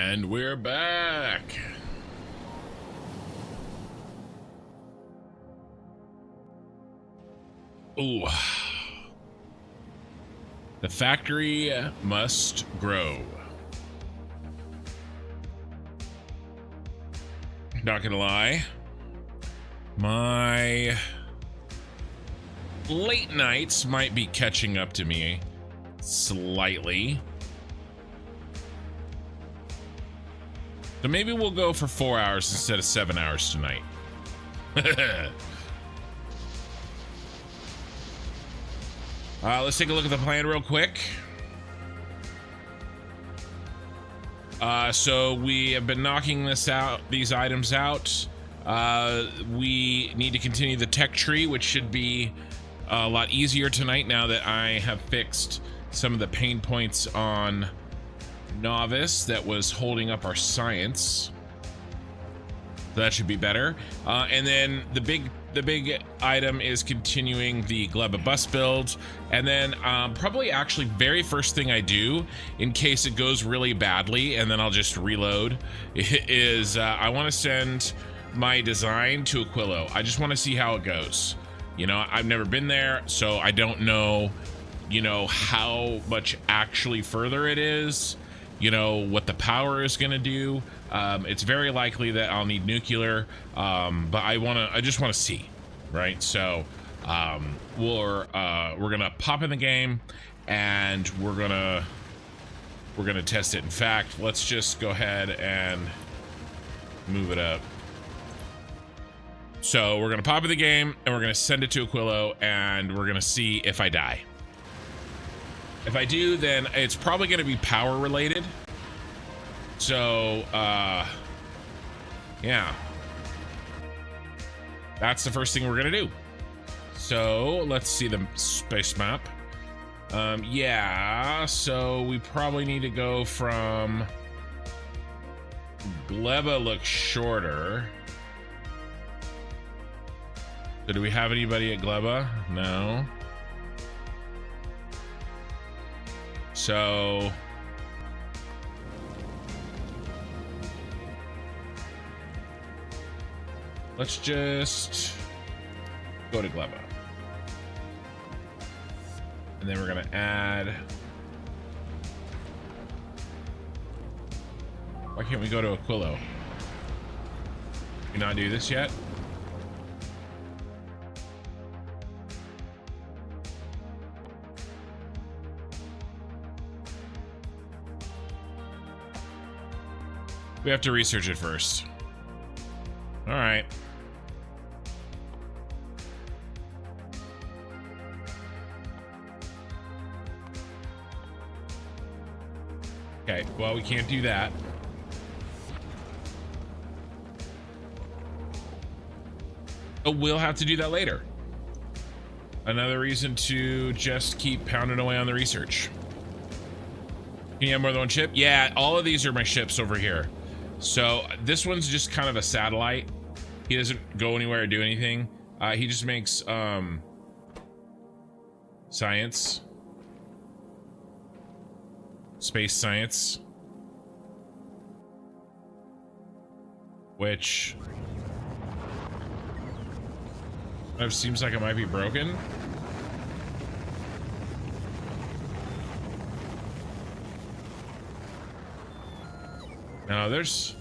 And we're back. Ooh. The factory must grow. Not gonna lie, my late nights might be catching up to me slightly. So maybe we'll go for 4 hours instead of 7 hours tonight. Let's take a look at the plan real quick. So we have been knocking these items out. We need to continue the tech tree, which should be a lot easier tonight now that I have fixed some of the pain points on Novice that was holding up our science. So that should be better. And then the big item is continuing the Gleba bus build. And then probably actually very first thing I do in case it goes really badly, and then I'll just reload, is I want to send my design to Aquilo. I just want to see how it goes. You know, I've never been there, so I don't know, you know, how much actually further it is, you know, what the power is going to do. It's very likely that I'll need nuclear, but I just want to see, right? So we're gonna pop in the game and we're gonna test it. In fact, let's just go ahead and move it up. So we're gonna pop in the game and we're gonna send it to Aquilo and we're gonna see if I die. If I do, then it's probably gonna be power related. So, yeah, that's the first thing we're gonna do. So let's see the space map. Yeah, so we probably need to go from Gleba looks shorter. So do we have anybody at Gleba? No. So let's just go to Gleba. And then we're gonna add. Why can't we go to Aquilo? Can we not do this yet? We have to research it first. All right. Okay, well, we can't do that. Oh, we'll have to do that later. Another reason to just keep pounding away on the research. Can you have more than one ship? Yeah, all of these are my ships over here. So this one's just kind of a satellite. He doesn't go anywhere or do anything. He just makes science. Space science. Which it seems like it might be broken. No, there's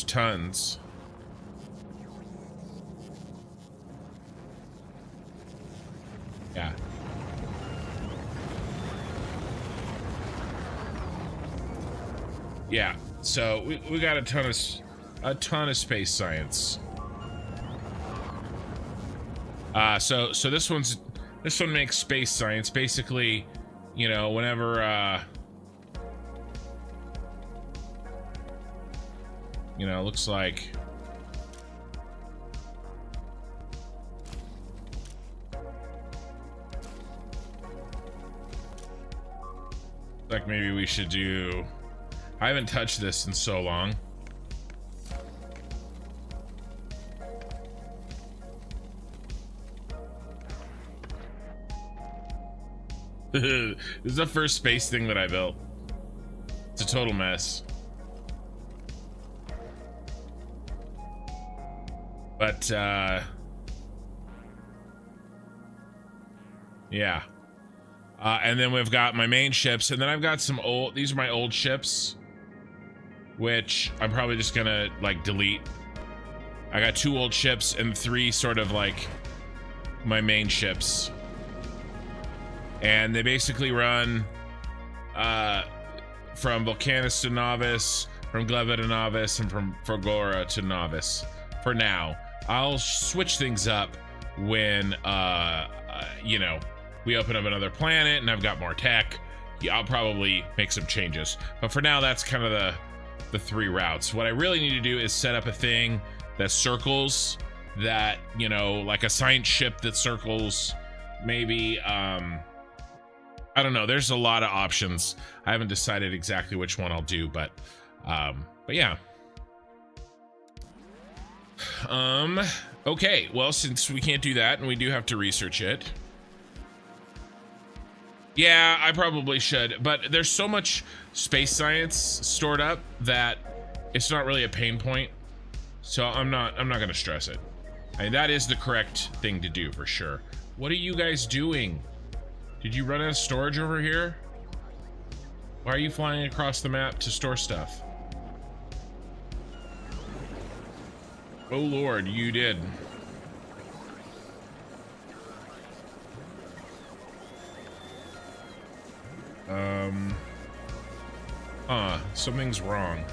tons. Yeah. Yeah, so we got a ton of space science. So this one makes space science. Basically, you know, whenever you know, looks like maybe we should do. I haven't touched this in so long. This is the first space thing that I built. It's a total mess. But yeah. And then we've got my main ships, and then I've got some old, these are my old ships, which I'm probably just gonna like delete. I got 2 old ships and 3 sort of like my main ships. And they basically run from Volcanus to Novice, from Gleba to Novice, and from Fragora to Novice for now. I'll switch things up when, you know, we open up another planet and I've got more tech. Yeah, I'll probably make some changes. But for now, that's kind of the 3 routes. What I really need to do is set up a thing that circles that, you know, like a science ship that circles maybe, I don't know. There's a lot of options. I haven't decided exactly which one I'll do, but yeah. Okay, well, since we can't do that and we do have to research it. Yeah, I probably should, but there's so much space science stored up that it's not really a pain point. So I'm not gonna stress it. I mean, that is the correct thing to do for sure. What are you guys doing? Did you run out of storage over here? Why are you flying across the map to store stuff? Oh Lord, you did. Something's wrong.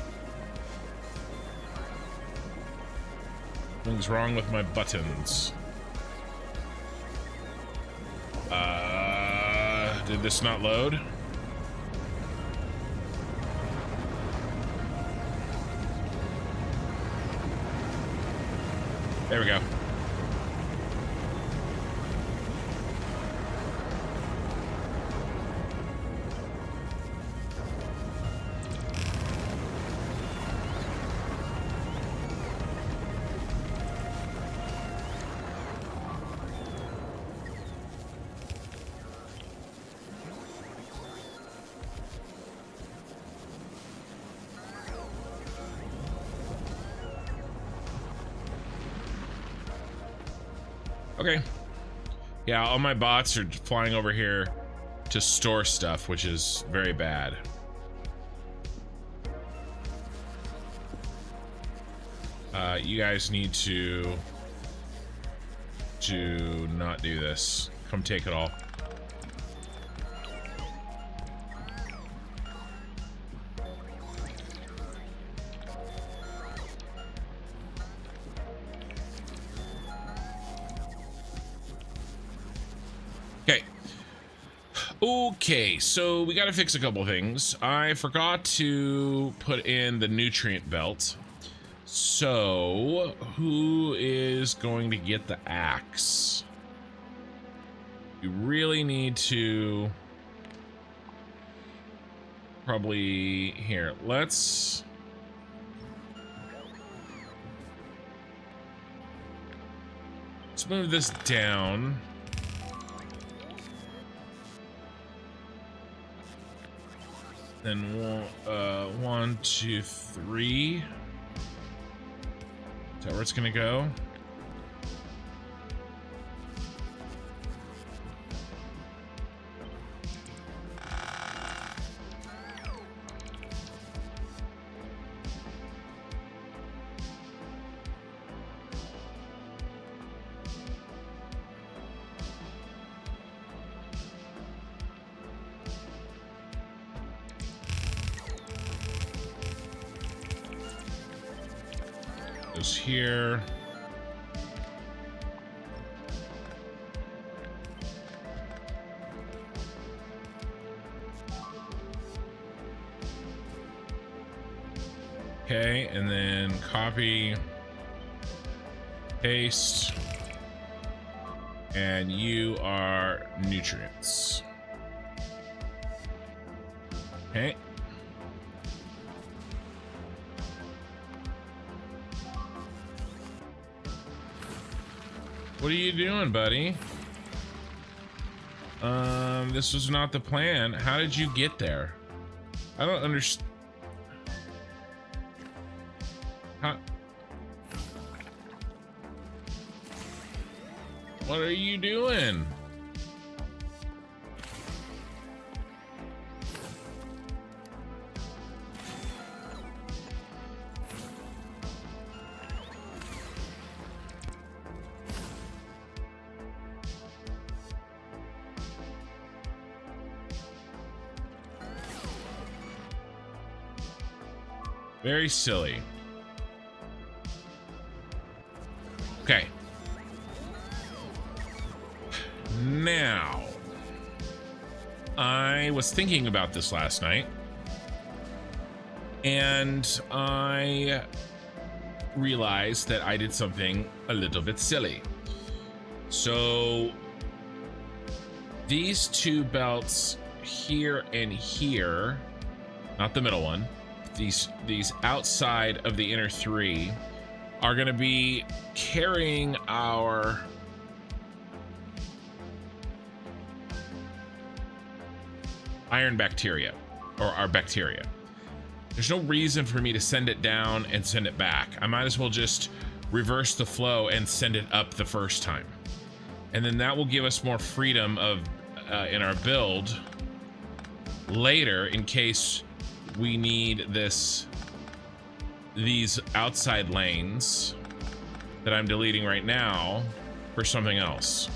Something's wrong with my buttons. Did this not load? There we go. Okay. Yeah, all my bots are flying over here to store stuff, which is very bad. You guys need to not do this. Come take it all. Okay, so we gotta fix a couple things. I forgot to put in the nutrient belt. So, who is going to get the axe? We really need to probably here. Let's move this down. Then 1, 2, 3. Is that where it's gonna go? Here. Okay, and then copy, paste, and you are nutrients. Okay. What are you doing, buddy? This was not the plan. How did you get there? I don't understand. What are you doing? Very silly. Okay. Now, I was thinking about this last night, and I realized that I did something a little bit silly. So these two belts here and here, not the middle one, these outside of the inner three are going to be carrying our iron bacteria, or our bacteria. There's no reason for me to send it down and send it back. I might as well just reverse the flow and send it up the first time, and then that will give us more freedom of in our build later, in case we need these outside lanes that I'm deleting right now for something else.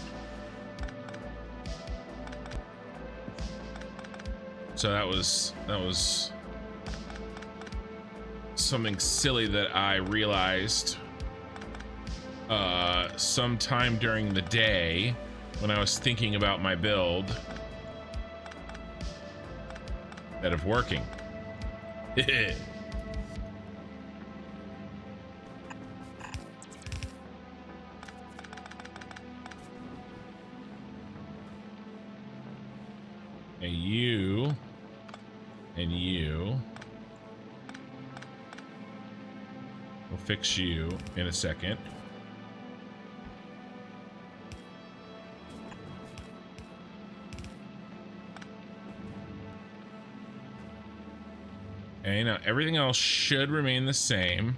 So that was something silly that I realized sometime during the day when I was thinking about my build instead of working. And you. We'll fix you in a second. Okay, now everything else should remain the same.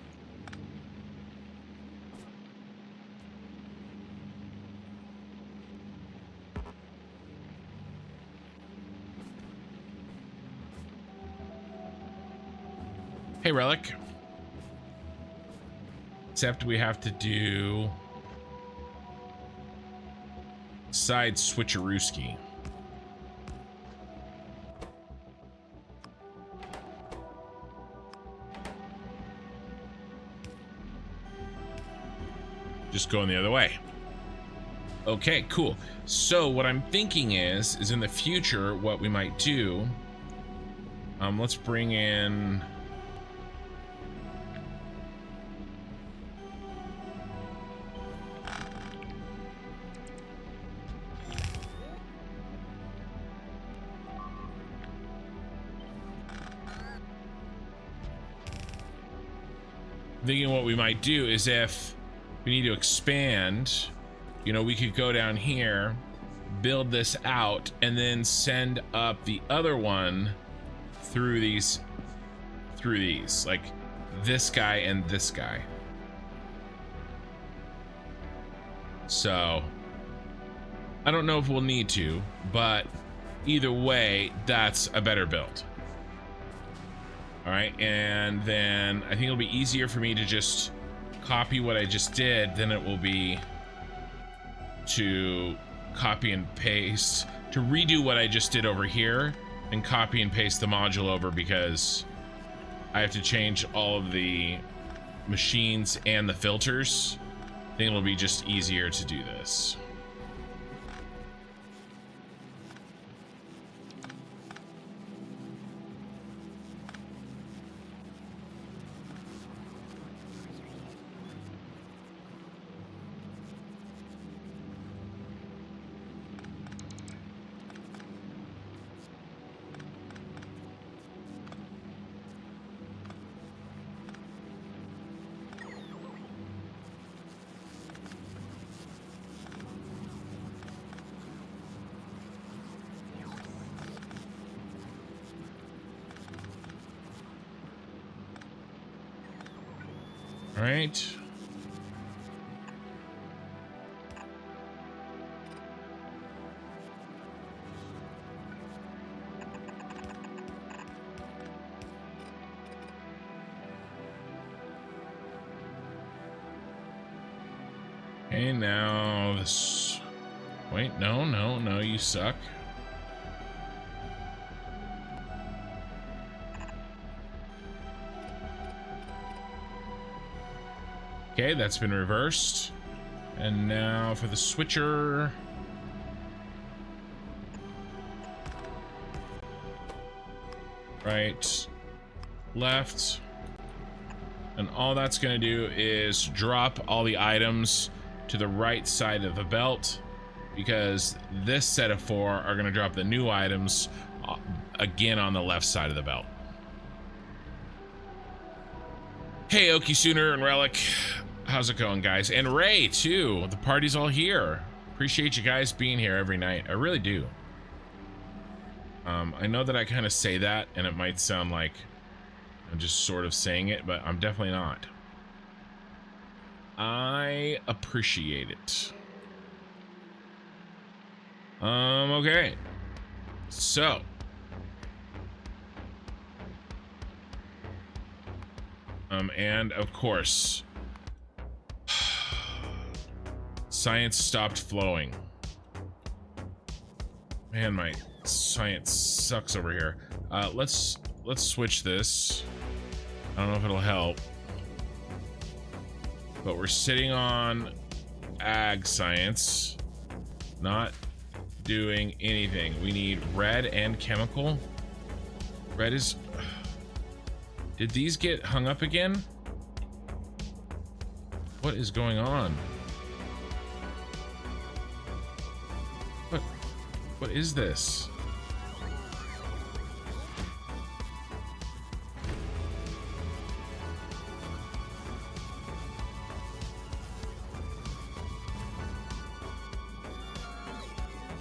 Hey, Relic. Except we have to do side switcherooski. Just going the other way. Okay, cool. So what I'm thinking is in the future, what we might do, let's bring in thinking what we might do is, if we need to expand, you know, we could go down here, build this out, and then send up the other one through these, like this guy and this guy. So I don't know if we'll need to, but either way, that's a better build. All right, and then I think it'll be easier for me to just copy what I just did than it will be to copy and paste, to redo what I just did over here and copy and paste the module over, because I have to change all of the machines and the filters. I think it'll be just easier to do this. Right. Okay, now this. Wait, no, you suck. Okay, that's been reversed. And now for the switcher. Right, left. And all that's going to do is drop all the items to the right side of the belt, because this set of 4 are going to drop the new items again on the left side of the belt. Hey, Okie Sooner and Relic. How's it going, guys? And Ray, too. The party's all here. Appreciate you guys being here every night. I really do. I know that I kind of say that, and it might sound like I'm just sort of saying it, but I'm definitely not. I appreciate it. Okay. So. And of course, science stopped flowing. Man, my science sucks over here. Let's switch this. I don't know if it'll help, but we're sitting on ag science, not doing anything. We need red and chemical. Red is... Did these get hung up again? What is going on? What is this?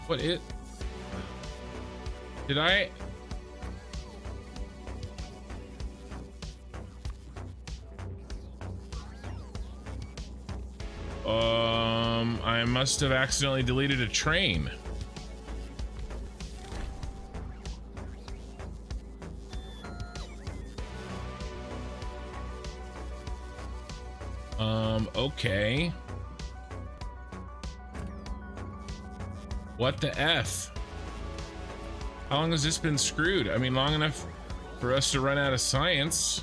What it? Did I? I must have accidentally deleted a train. Okay. What the F? How long has this been screwed? I mean, long enough for us to run out of science.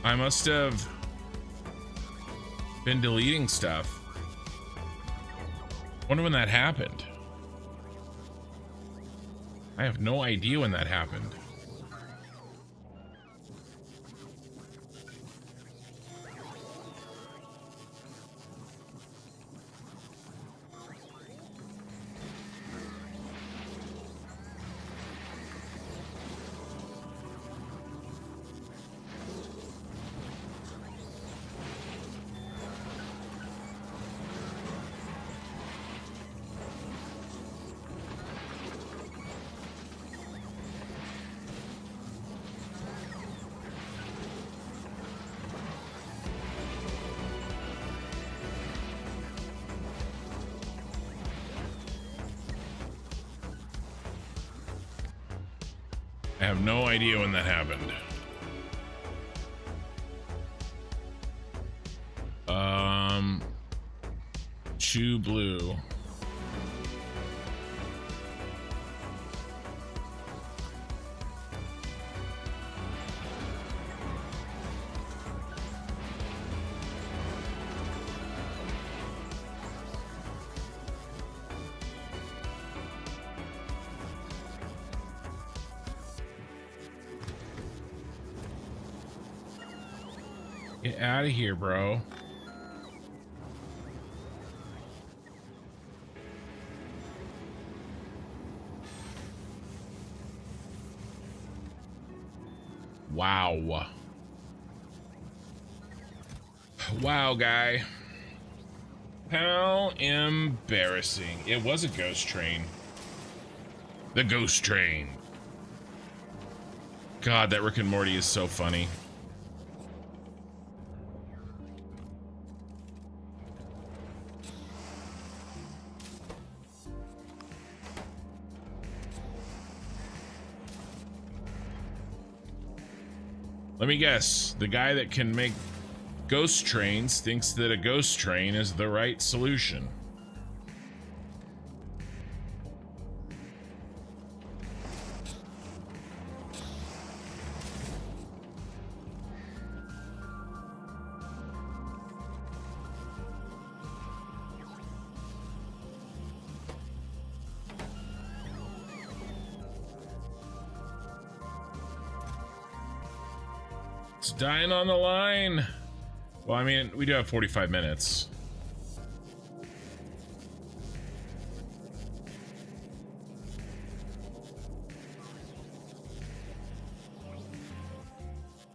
I must have been deleting stuff. Wonder when that happened. I have no idea when that happened. I have no idea when that happened. Chew blue. Get out of here, bro. Wow. Wow, guy. How embarrassing. It was a ghost train. The ghost train. God, that Rick and Morty is so funny. Let me guess. The guy that can make ghost trains thinks that a ghost train is the right solution. It's dying on the line. Well, I mean, we do have 45 minutes.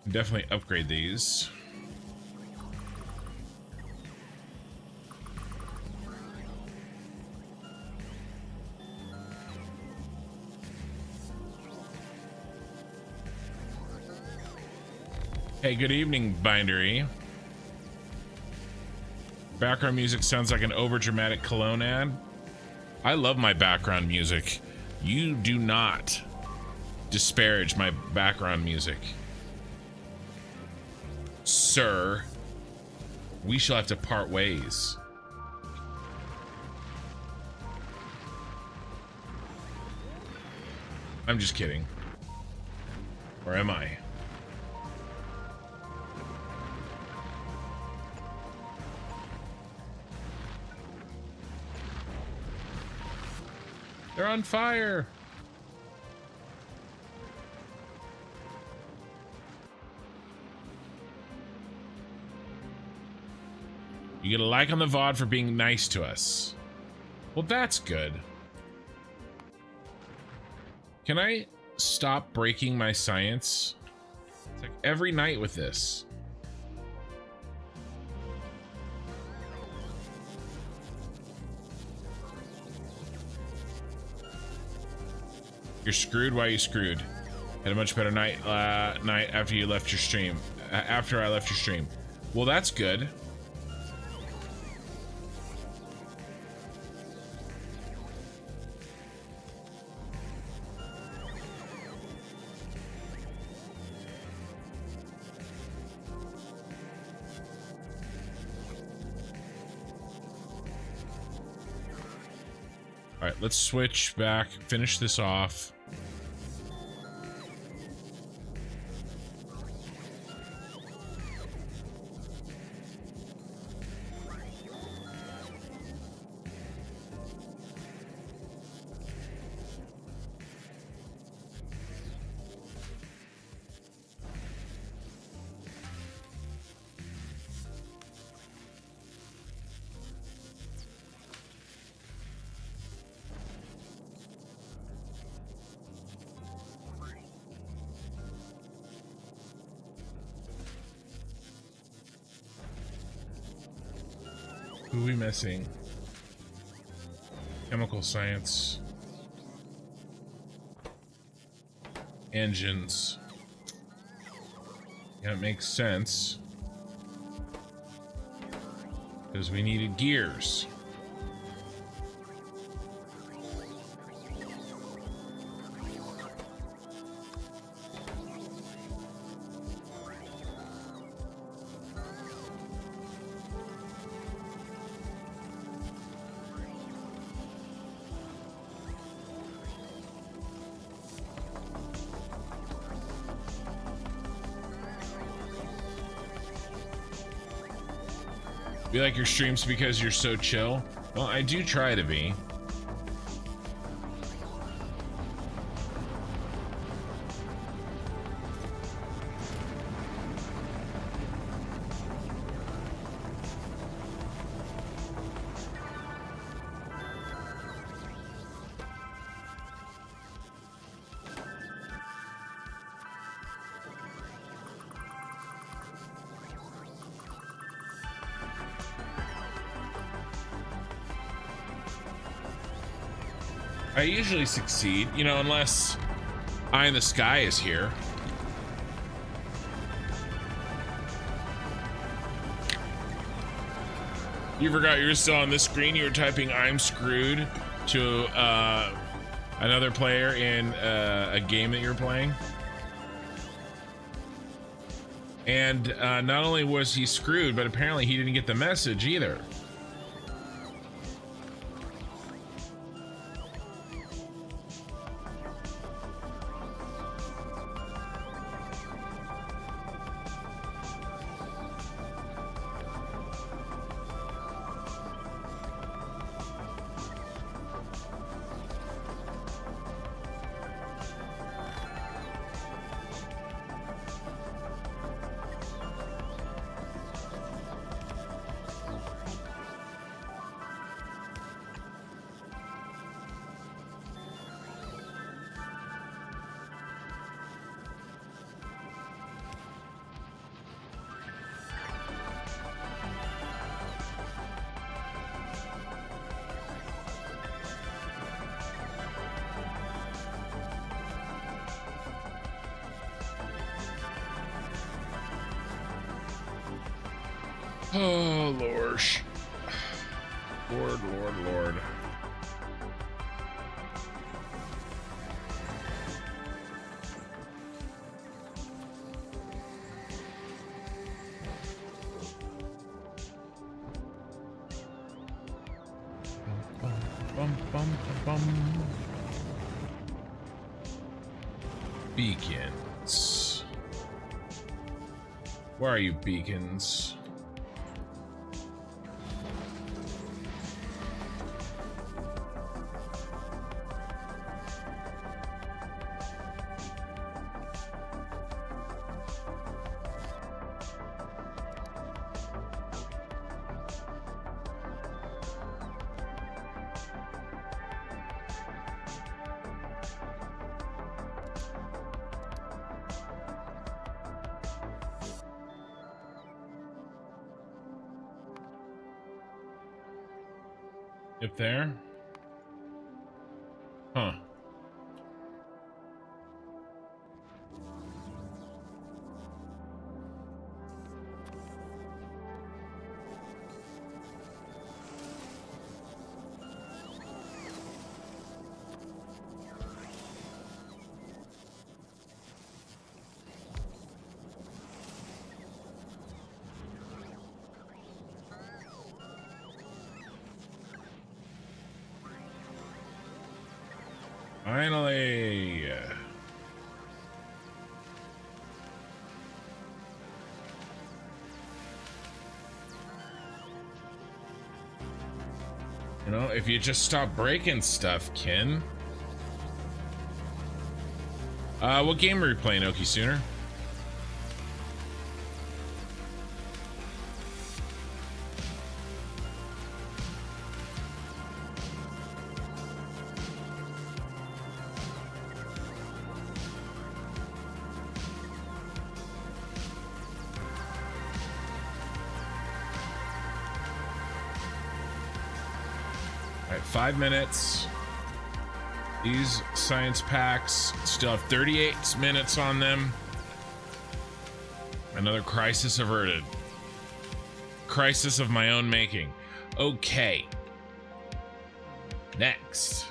Definitely upgrade these. Hey, good evening, Bindery. Background music sounds like an overdramatic cologne ad. I love my background music. You do not disparage my background music. Sir, we shall have to part ways. I'm just kidding. Or am I? They're on fire. You get a like on the VOD for being nice to us. Well, that's good. Can I stop breaking my science? It's like every night with this. You're screwed. Why are you screwed? Had a much better night after you left your stream. After I left your stream. Well, that's good. All right, let's switch back, finish this off. Who are we missing? Chemical science. Engines. Yeah, it makes sense. Because we needed gears. You like your streams because you're so chill? Well, I do try to be. I usually succeed, you know, unless Eye in the Sky is here. You forgot you were still on this screen. You were typing "I'm screwed" to another player in a game that you're playing. And not only was he screwed, but apparently he didn't get the message either. Oh, Lord. Lord. Beacons. Where are you, beacons? Up there? Huh. Finally. You know, if you just stop breaking stuff, Ken. What game are you playing, Okie Sooner? All right, 5 minutes. These science packs still have 38 minutes on them. Another crisis averted. Crisis of my own making. Okay. Next,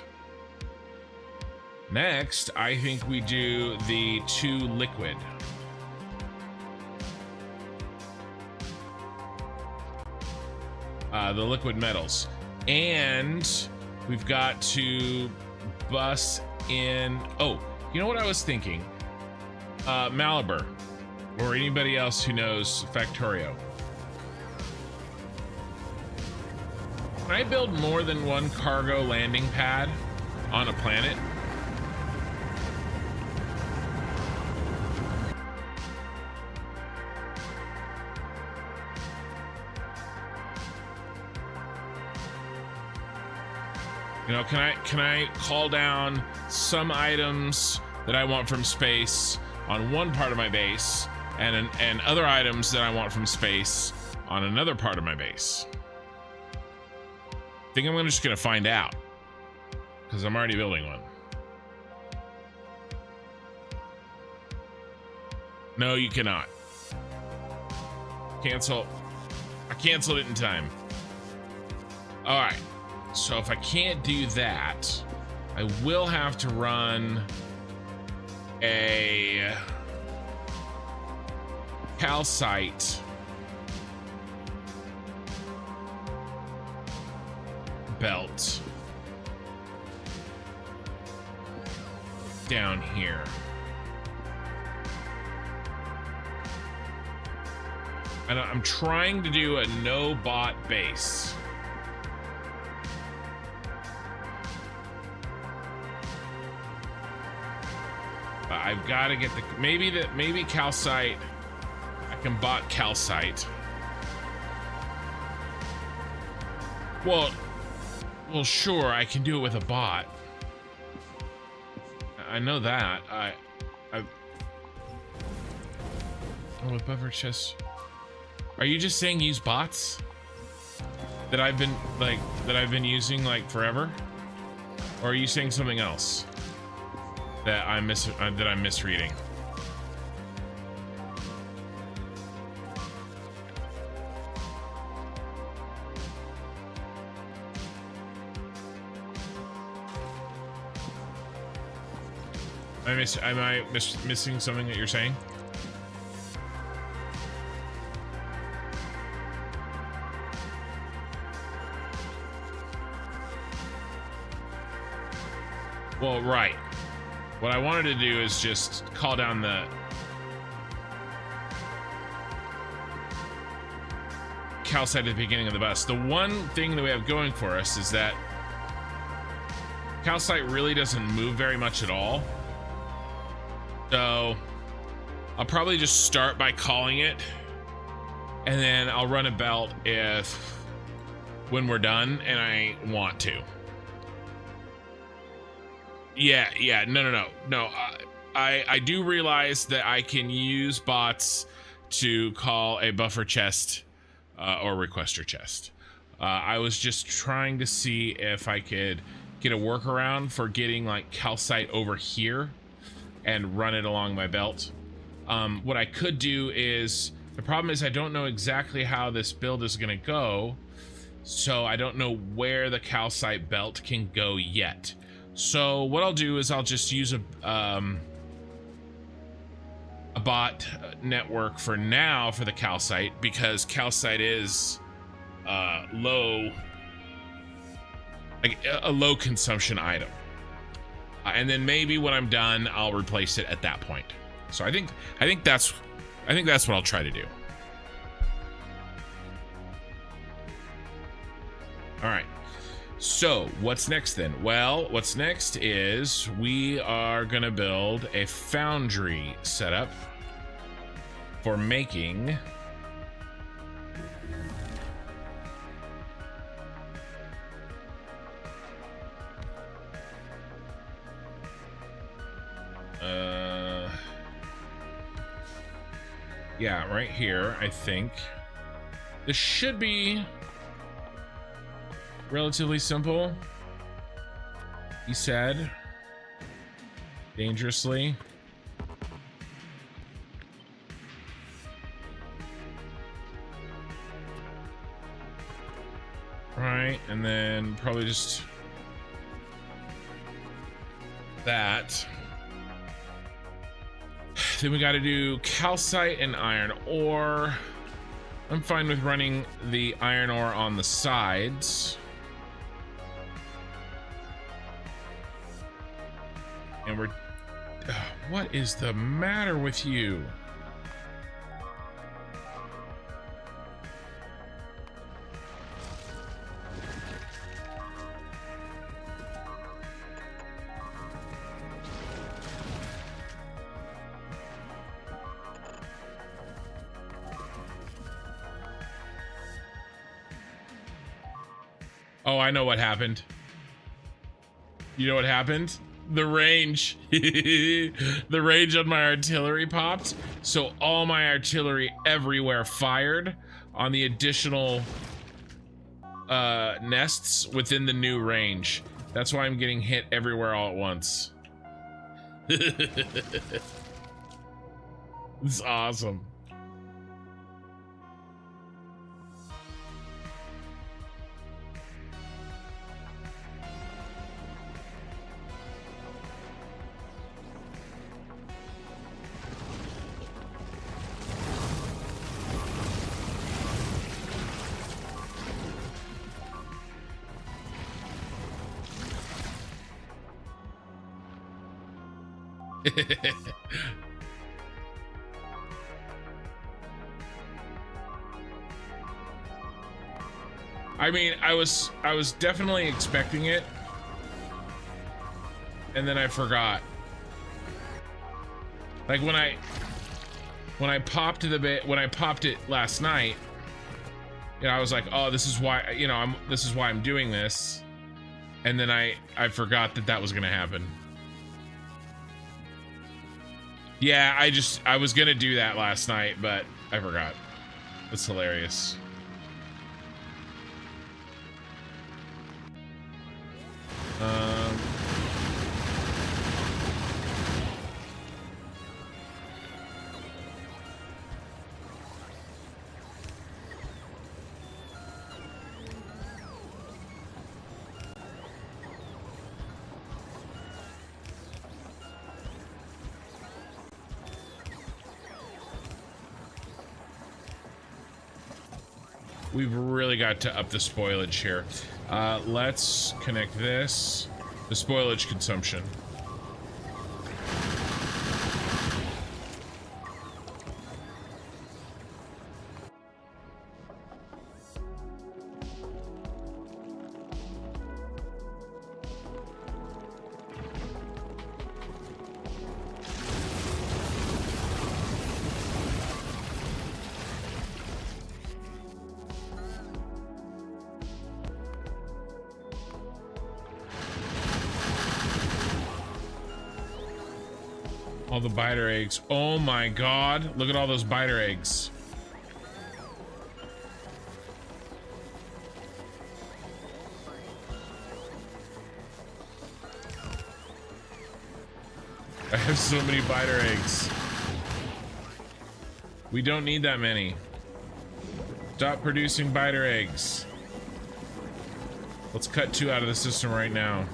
I think we do the 2 liquid. The liquid metals. And we've got to bus in. Oh, you know what I was thinking? Malibu, or anybody else who knows Factorio. Can I build more than one cargo landing pad on a planet? You know, can I call down some items that I want from space on one part of my base, and other items that I want from space on another part of my base? I think I'm just gonna find out, because I'm already building one. No, you cannot. Cancel. I canceled it in time. All right. So if I can't do that, I will have to run a calcite belt down here. And I'm trying to do a no bot base. I've got to get the maybe calcite. I can bot calcite. Well, sure, I can do it with a bot. I know that. Oh, a buffer chest. Are you just saying use bots that I've been using like forever, or are you saying something else that I'm misreading? Am I missing something that you're saying? Well, right. What I wanted to do is just call down the calcite at the beginning of the bus. The one thing that we have going for us is that calcite really doesn't move very much at all. So I'll probably just start by calling it, and then I'll run a belt when we're done and I want to. Yeah, no. I do realize that I can use bots to call a buffer chest or requester chest. I was just trying to see if I could get a workaround for getting like calcite over here and run it along my belt. What I could do is, the problem is I don't know exactly how this build is gonna go, so I don't know where the calcite belt can go yet. So what I'll do is I'll just use a bot network for now for the calcite, because calcite is low, like a low consumption item. And then maybe when I'm done, I'll replace it at that point. So I think that's what I'll try to do. All right. So what's next then? Well, what's next is we are gonna build a foundry setup for making yeah, right here. I think this should be relatively simple, he said. Dangerously. Right, and then probably just that. Then we got to do calcite and iron ore. I'm fine with running the iron ore on the sides. And we're... what is the matter with you? Oh, I know what happened. You know what happened? The range. The range on my artillery popped, so all my artillery everywhere fired on the additional nests within the new range. That's why I'm getting hit everywhere all at once. It's awesome. I mean, I was definitely expecting it, and then I forgot. Like when I popped it last night, you know, I was like, oh, this is why, you know, this is why I'm doing this, and then I forgot that was gonna happen. Yeah, I was gonna do that last night, but I forgot. That's hilarious. We've really got to up the spoilage here. Let's connect this. The spoilage consumption. All the biter eggs. Oh my god. Look at all those biter eggs. I have so many biter eggs. We don't need that many. Stop producing biter eggs. Let's cut 2 out of the system right now.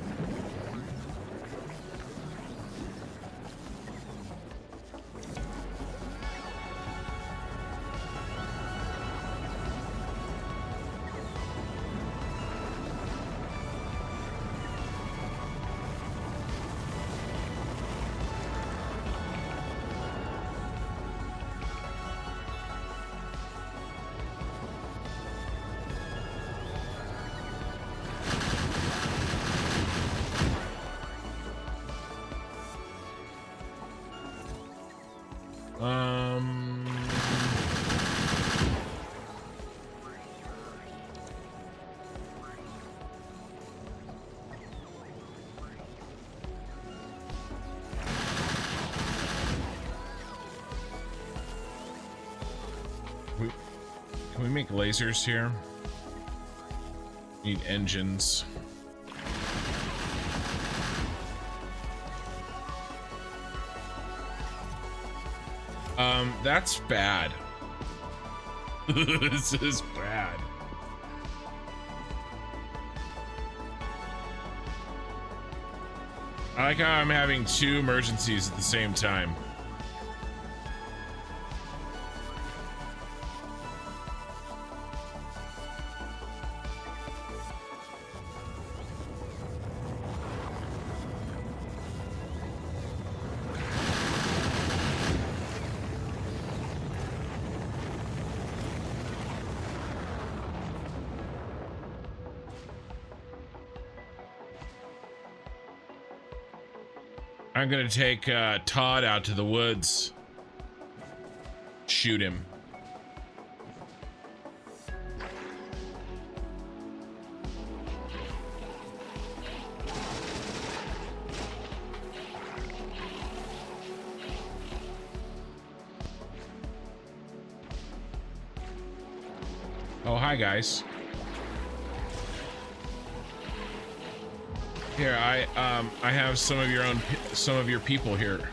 Can we make lasers here? Need engines. That's bad. This is bad. I like how I'm having 2 emergencies at the same time. I'm gonna take Todd out to the woods. Shoot him. Oh, hi guys. Here, I have some of your people here.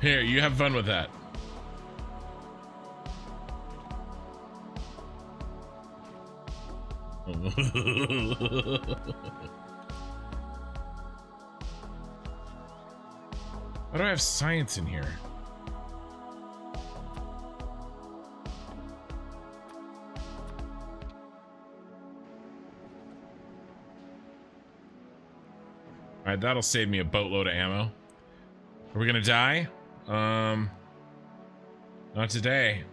Here, you have fun with that. Why do I have science in here? right, that'll save me a boatload of ammo. Are we gonna die? Not today.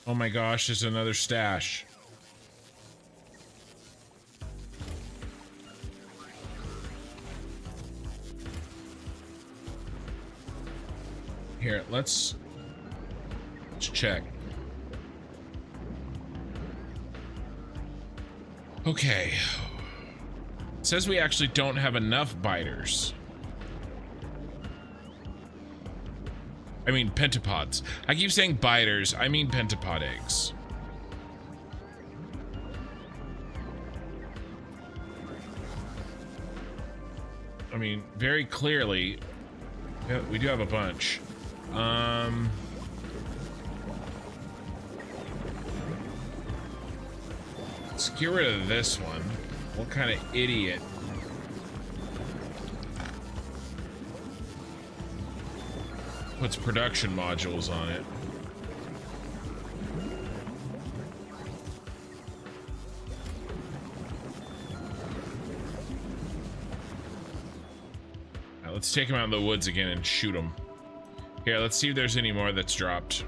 Oh my gosh, there's another stash. Here, let's check. Okay. It says we actually don't have enough biters. I mean pentapods. I keep saying biters, I mean pentapod eggs. I mean, very clearly, yeah, we do have a bunch. Let's get rid of this one. What kind of idiot? Puts production modules on it. Now, let's take him out in the woods again and shoot him. Here, let's see if there's any more that's dropped.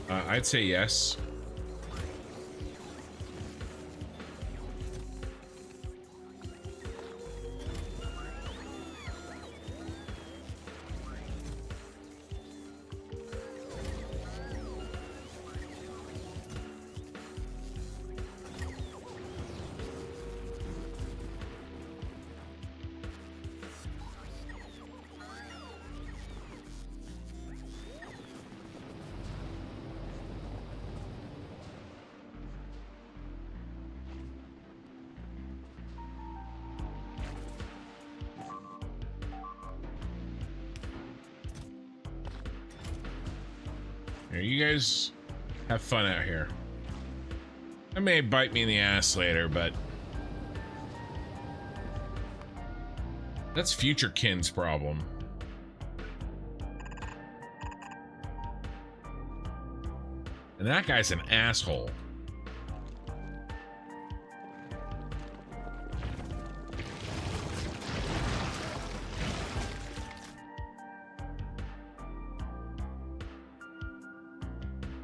I'd say yes. Here, you guys have fun out here. That may bite me in the ass later, but that's future kin's problem. And that guy's an asshole.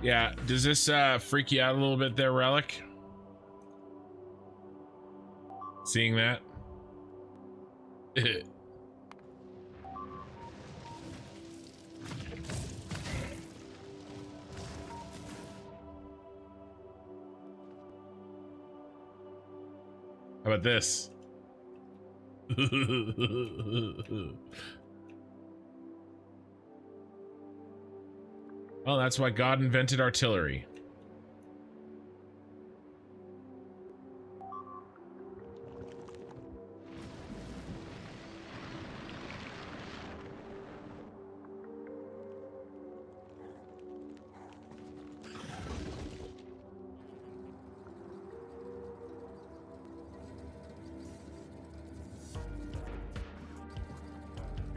Yeah, does this freak you out a little bit there, Relic? Seeing that? How about this? Well, that's why God invented artillery.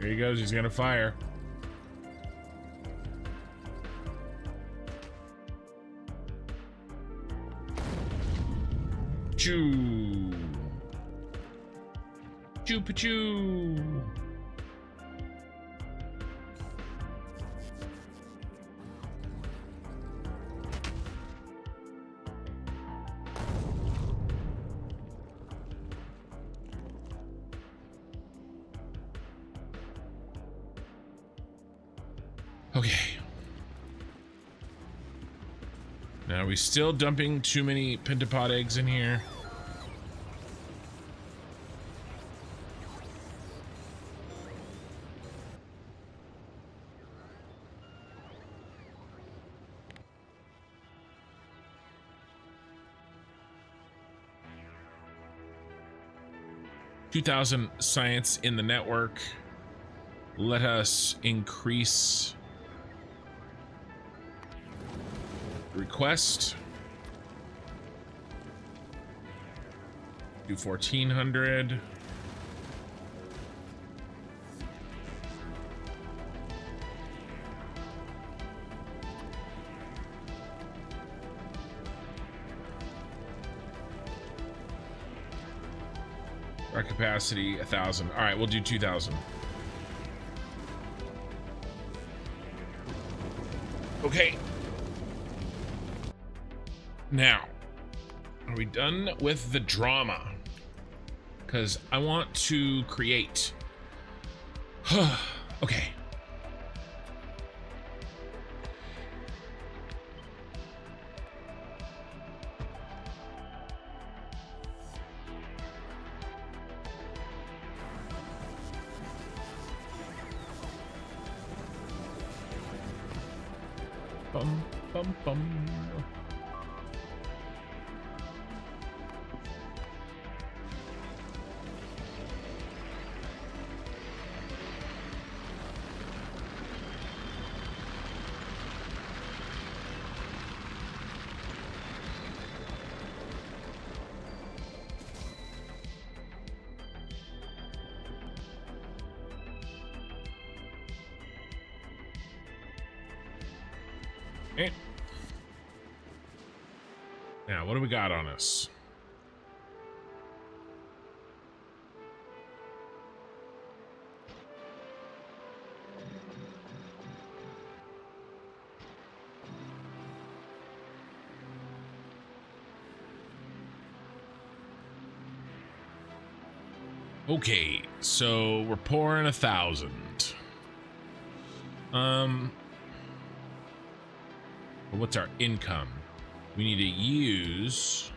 Here he goes, he's gonna fire. Choo. Choo-pa-choo. Okay. Now, are we still dumping too many pentapod eggs in here? $2,000 science in the network. Let us increase request. Do 1400. Our capacity 1,000. All right, we'll do 2,000. Okay. Now, are we done with the drama? Because I want to create. Okay. Bum, bum, bum. Okay. Now, what do we got on us? Okay, so we're pouring 1,000. What's our income? We need to use.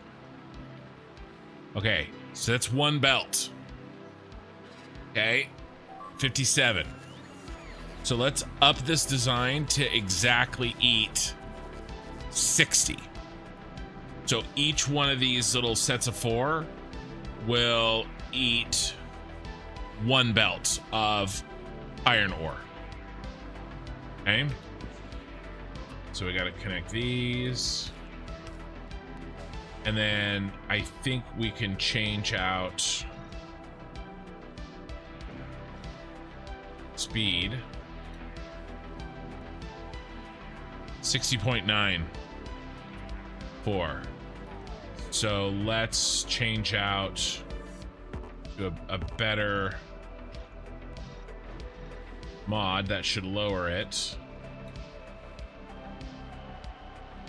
Okay, so that's one belt. Okay, 57. So let's up this design to exactly eat 60. So each one of these little sets of 4 will eat 1 belt of iron ore. Okay. So we got to connect these. And then I think we can change out speed. 60.94. So let's change out to a better mod that should lower it.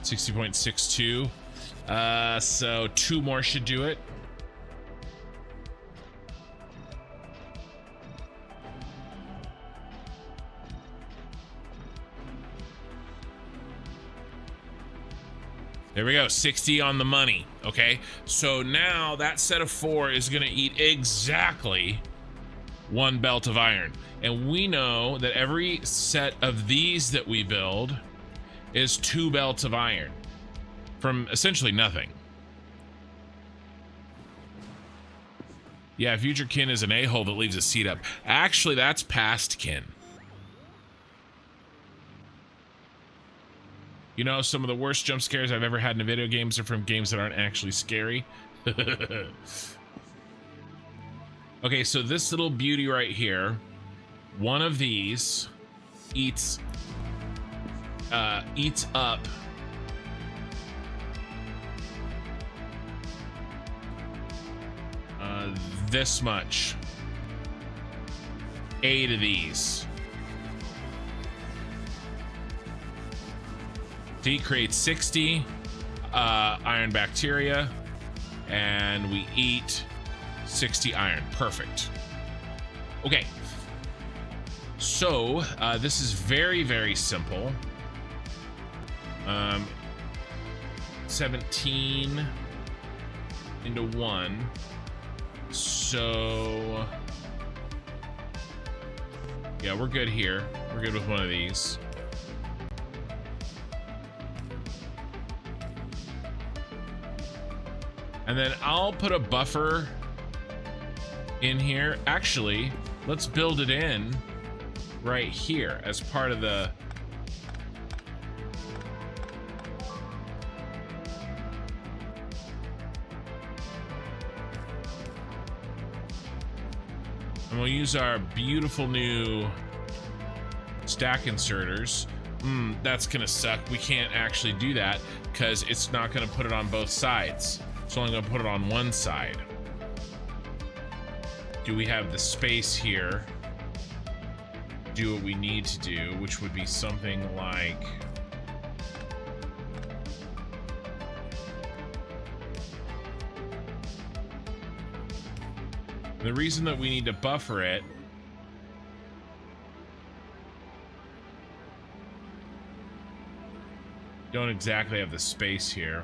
60.62. So 2 more should do it. There we go, 60 on the money. Okay, so now that set of 4 is going to eat exactly 1 belt of iron. And we know that every set of these that we build is 2 belts of iron from essentially nothing. Yeah, future kin is an a-hole that leaves a seat up. Actually, that's past kin. You know, some of the worst jump scares I've ever had in video games are from games that aren't actually scary. Okay, so this little beauty right here, one of these eats up this much. 8 of these. So creates 60 iron bacteria, and we eat 60 iron. Perfect. Okay. So this is very, very simple. 17 into 1. So yeah, we're good here. We're good with one of these. And then I'll put a buffer in here. Actually, let's build it in right here as part of the And we'll use our beautiful new stack inserters. That's gonna suck. We can't actually do that because it's not gonna put it on both sides. It's only gonna put it on one side. Do we have the space here? Do what we need to do, which would be something like... The reason that we need to buffer it don't exactly have the space here.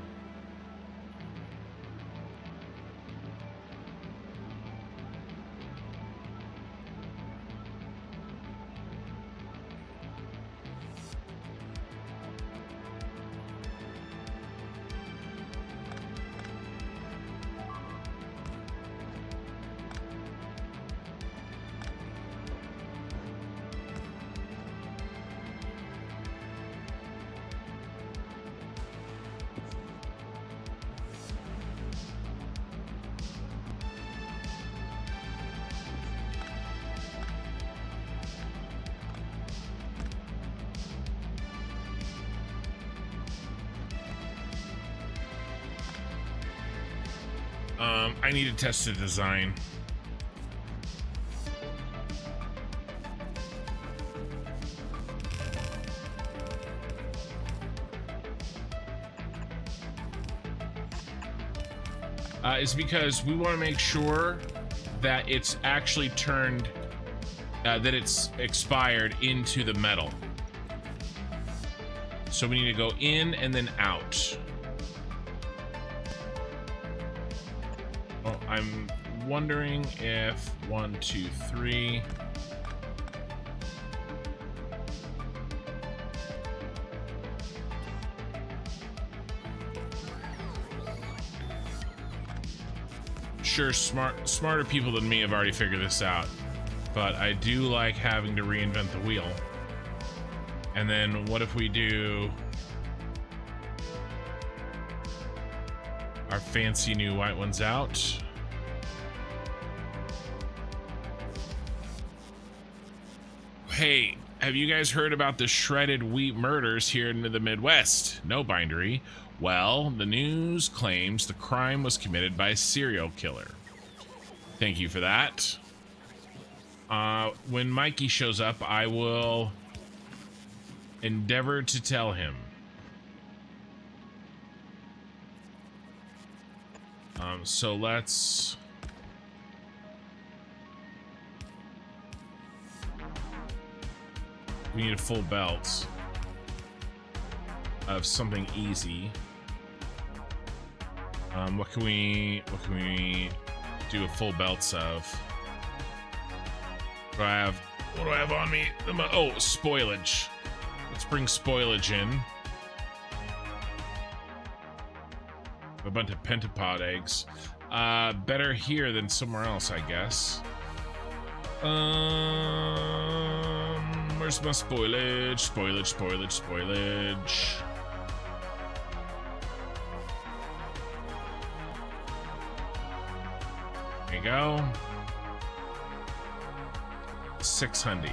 I need to test the design. Is because we want to make sure that it's actually turned, that it's expired into the metal. So we need to go in and then out. Oh, I'm wondering if 1, 2, 3. Sure, smarter people than me have already figured this out, but I do like having to reinvent the wheel. And then what if we do our fancy new white ones out? Hey, have you guys heard about the shredded wheat murders here in the Midwest? No, Bindery. Well, the news claims the crime was committed by a serial killer. Thank you for that. When Mikey shows up, I will endeavor to tell him. So let's... We need a full belt of something easy. What can we do a full belts of? What do I have on me? Oh, spoilage. Let's bring spoilage in. A bunch of pentapod eggs. Better here than somewhere else, I guess. Where's my spoilage? Spoilage. There you go. 600.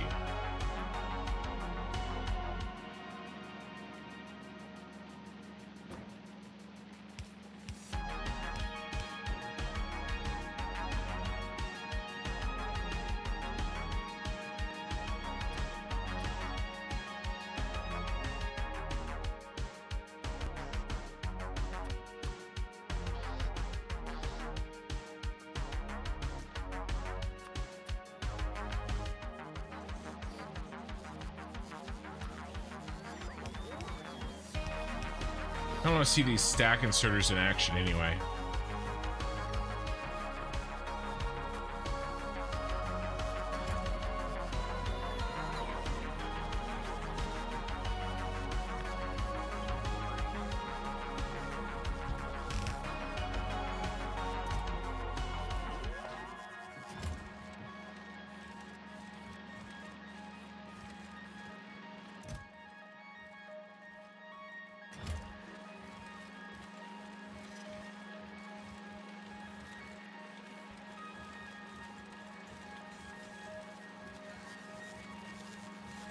I want to see these stack inserters in action anyway.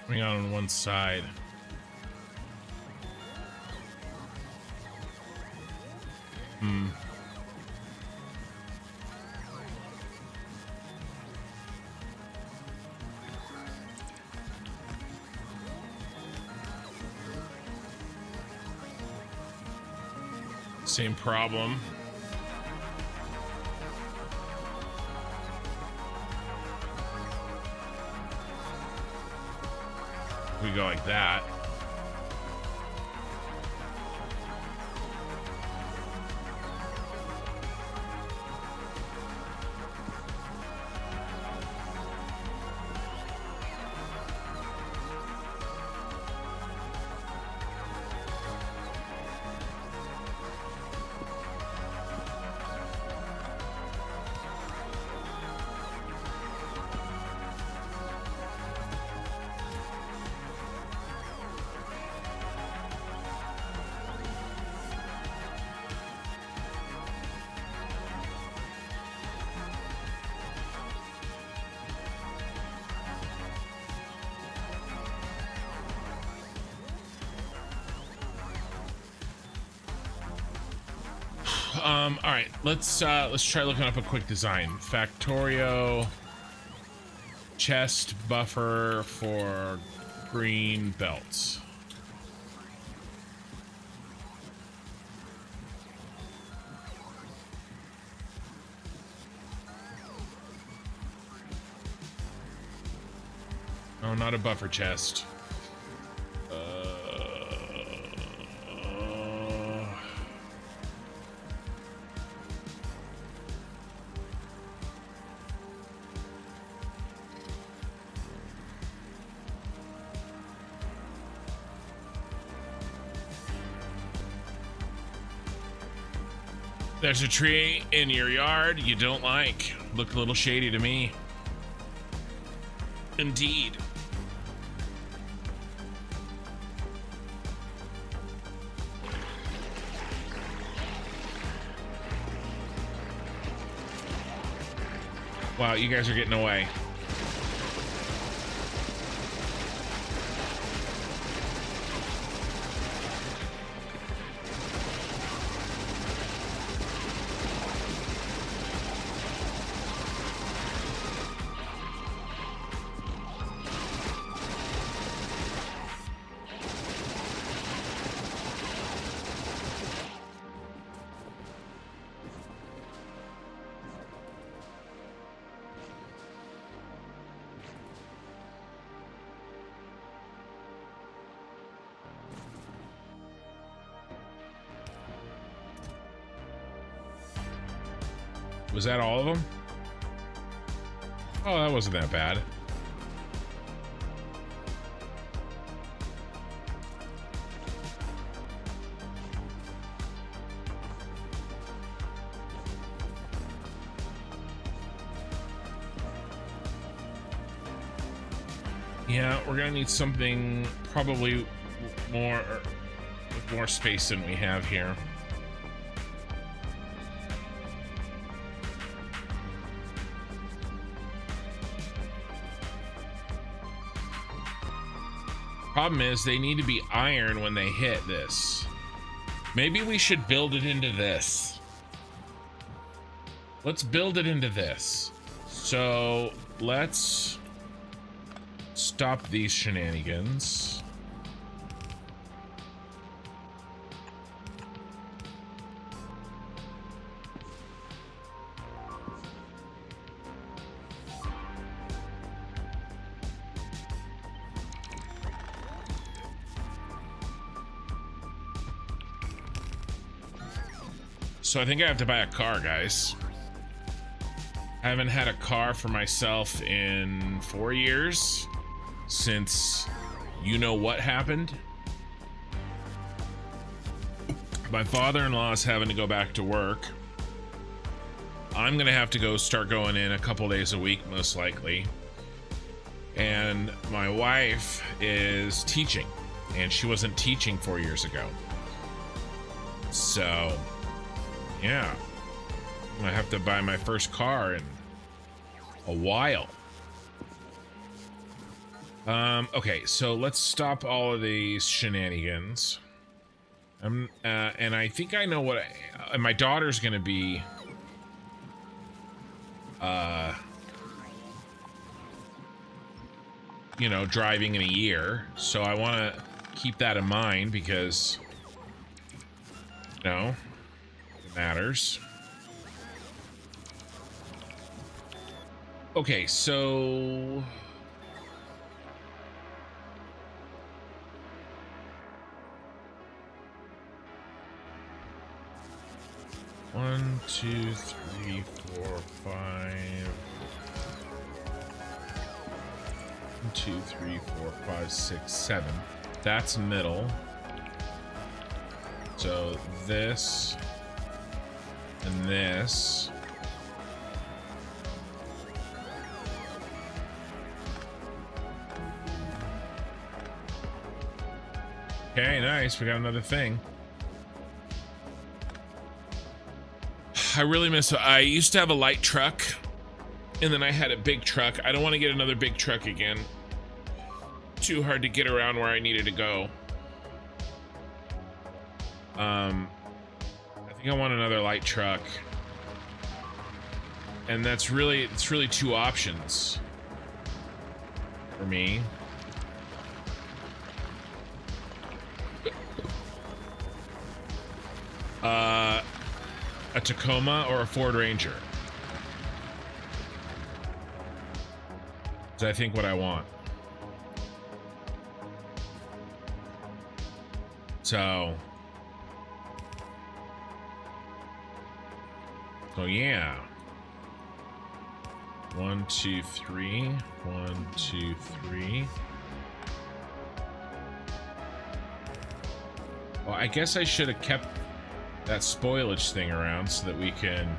Coming out on one side. Same problem. We go like that. All right, let's try looking up a quick design. Factorio chest buffer for green belts. Oh, not a buffer chest. There's a tree in your yard you don't like. Look a little shady to me. Indeed. Wow, you guys are getting away. Was that all of them? Oh, that wasn't that bad. Yeah, we're gonna need something probably more with more space than we have here. Problem is, they need to be iron when they hit this. Maybe we should build it into this. Let's build it into this. So let's stop these shenanigans. So I think I have to buy a car, guys. I haven't had a car for myself in 4 years since you know what happened. My father-in-law is having to go back to work. I'm gonna have to start going in a couple days a week, most likely. And my wife is teaching, and she wasn't teaching 4 years ago. So yeah, I have to buy my first car in a while. Okay, so let's stop all of these shenanigans. And I think I know what my daughter's gonna be. You know, driving in a year, so I want to keep that in mind because, you know, it matters. Okay, so one, two, three, four, five. 1, 2, 3, 4, 5, 6, 7. That's middle. So this and this. Okay, nice. We got another thing. I really miss it. I used to have a light truck, and then I had a big truck. I don't want to get another big truck again. Too hard to get around where I needed to go. I think I want another light truck. And it's really two options for me. A Tacoma or a Ford Ranger. Is I think what I want. So yeah. 1, 2, 3. 1, 2, 3. Well, I guess I should have kept that spoilage thing around so that we can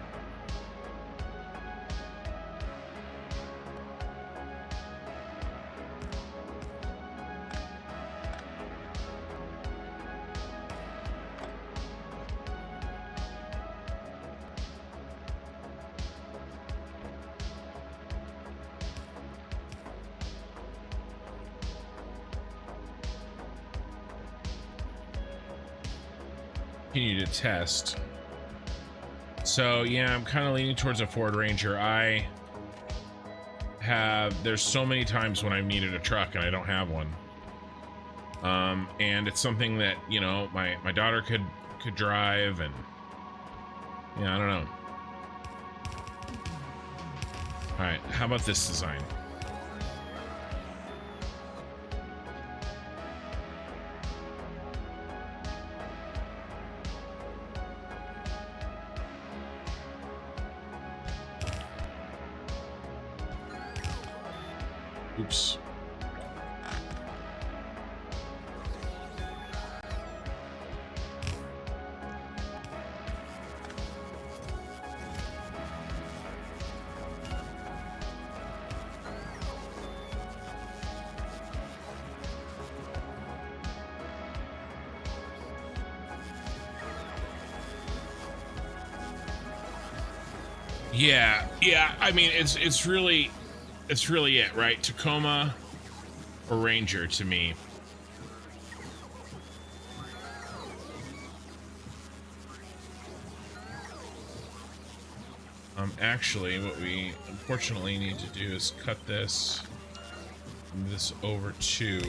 continue to test. So yeah, I'm kind of leaning towards a Ford Ranger. There's so many times when I've needed a truck and I don't have one. And it's something that, you know, my daughter could drive, and yeah, I don't know. All right, how about this design? Oops. Yeah. I mean, it's really it, right? Tacoma or Ranger to me. Actually, what we unfortunately need to do is cut this over to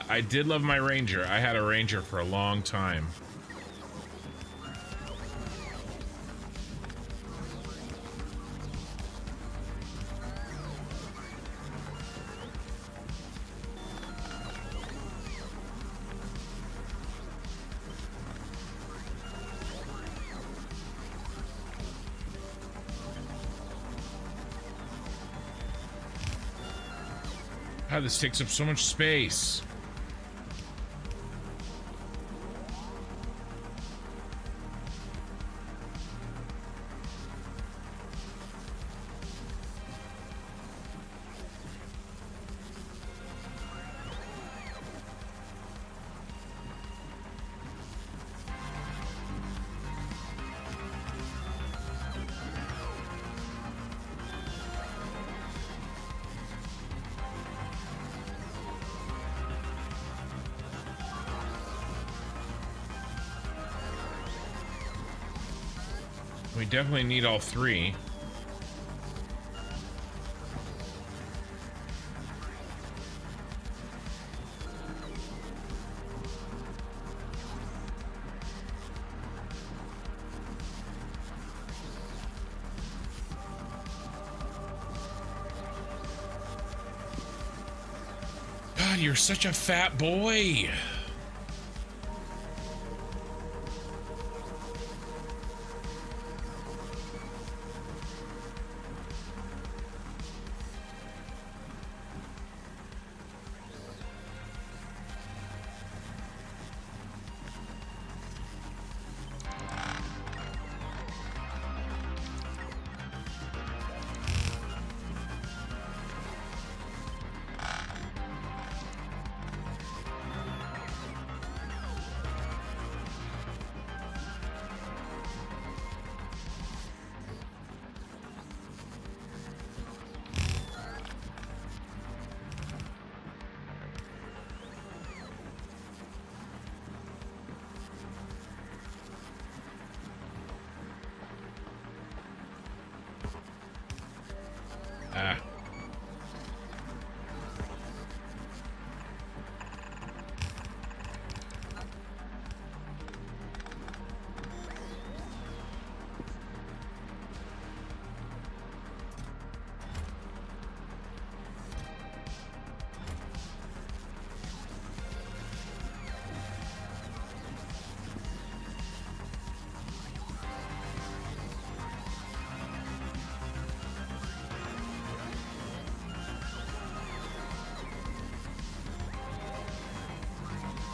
I did love my Ranger. I had a Ranger for a long time. God, this takes up so much space. We definitely need all three. God, you're such a fat boy.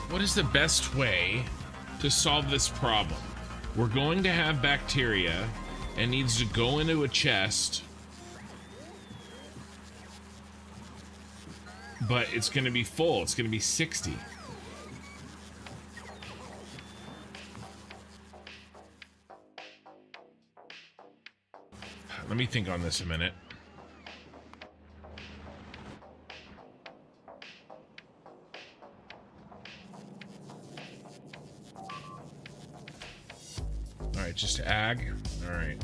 What is the best way to solve this problem? We're going to have bacteria and needs to go into a chest, but it's going to be full. It's going to be 60. Let me think on this a minute. Just ag. All right.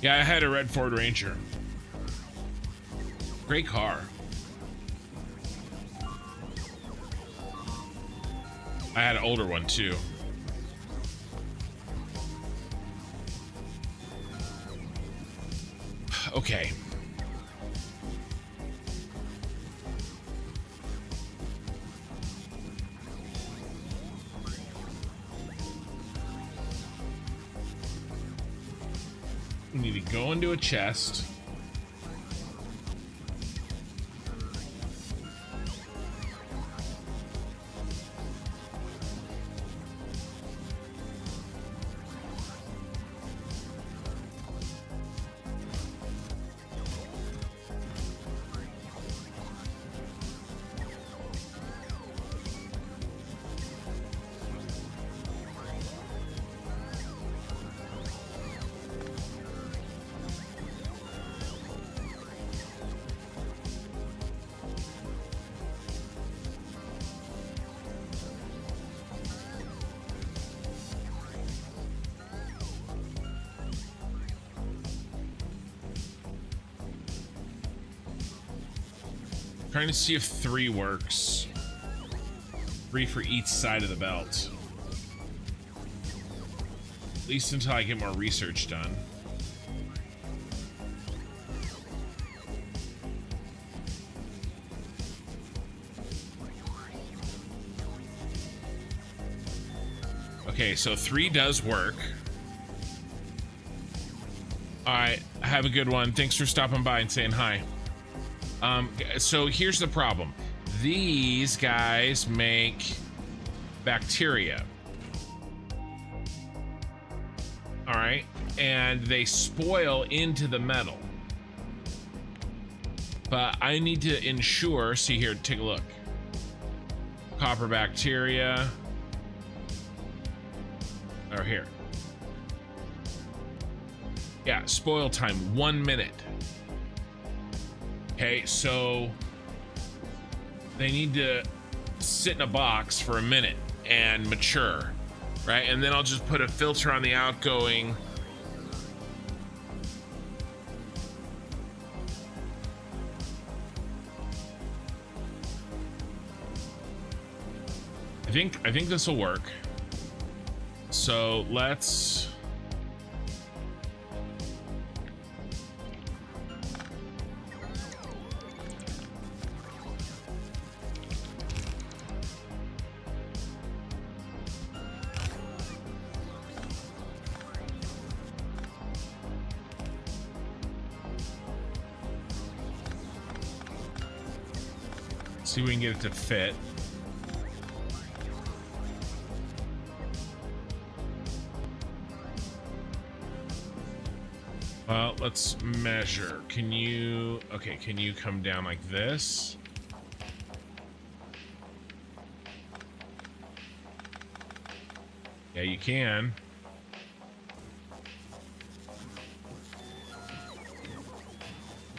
Yeah, I had a red Ford Ranger. Great car. I had an older one too. Okay. We need to go into a chest. Trying to see if 3 works. 3 for each side of the belt. At least until I get more research done. Okay, so 3 does work. All right, have a good one. Thanks for stopping by and saying hi. So here's the problem. These guys make bacteria. right? And they spoil into the metal. But I need to ensure, see here, take a look. Copper bacteria. Or here. Yeah, spoil time, 1 minute. Okay, so they need to sit in a box for a minute and mature, right? And then I'll just put a filter on the outgoing. I think this will work. So let's see if we can get it to fit. Well, let's measure. Can you come down like this? Yeah, you can.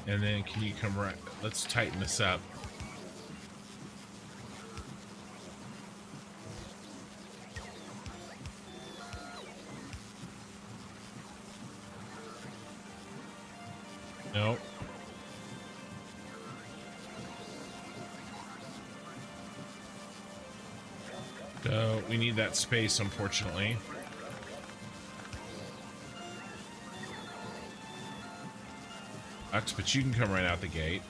And then can you come right? Let's tighten this up. Nope. So we need that space, unfortunately. But you can come right out the gate.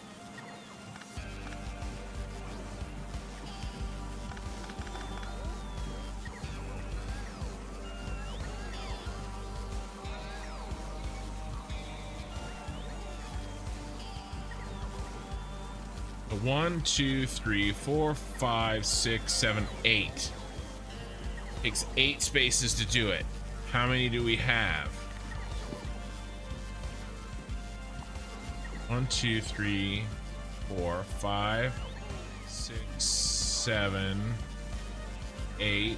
So 1, 2, 3, 4, 5, 6, 7, 8. Takes 8 spaces to do it. How many do we have? 1, 2, 3, 4, 5, 6, 7, 8.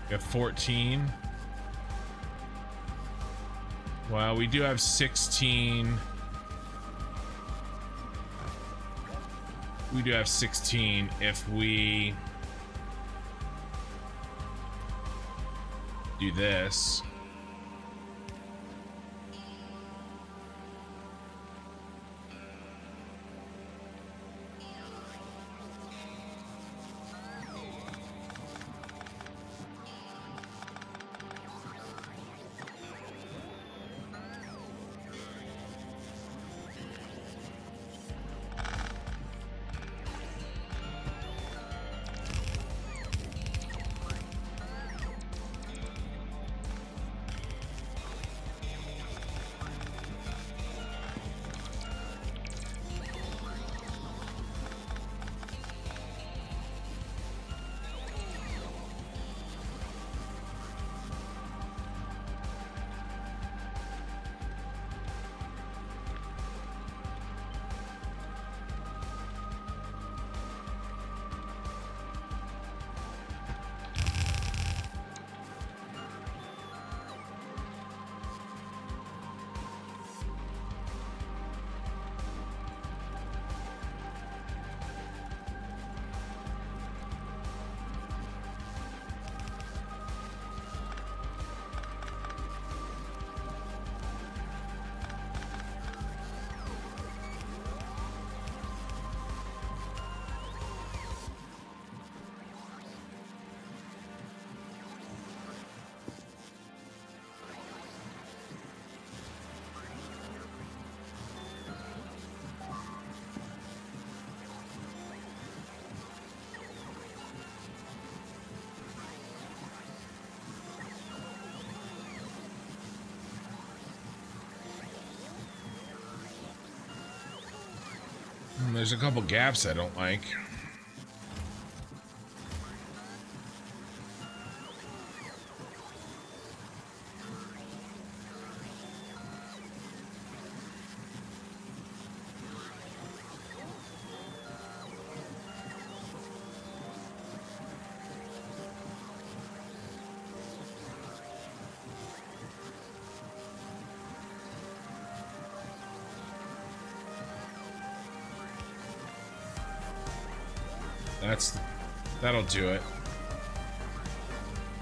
We have 14. Well, we do have 16. We do have 16 if we do this. There's a couple gaps I don't like. That'll do it.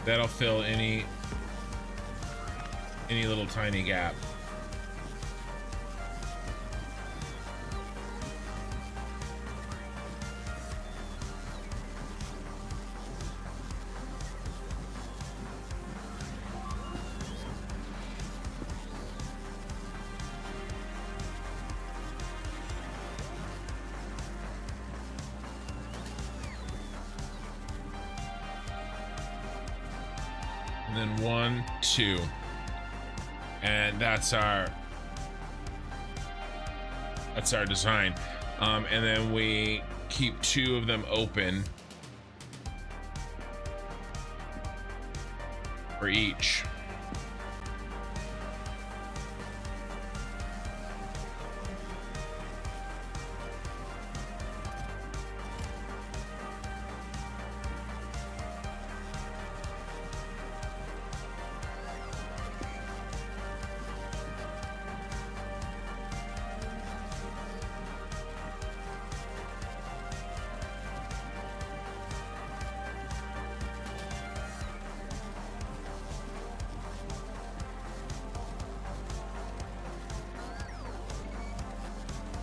That'll fill any little tiny gap. And then 1, 2, and that's our design. And then we keep 2 of them open for each.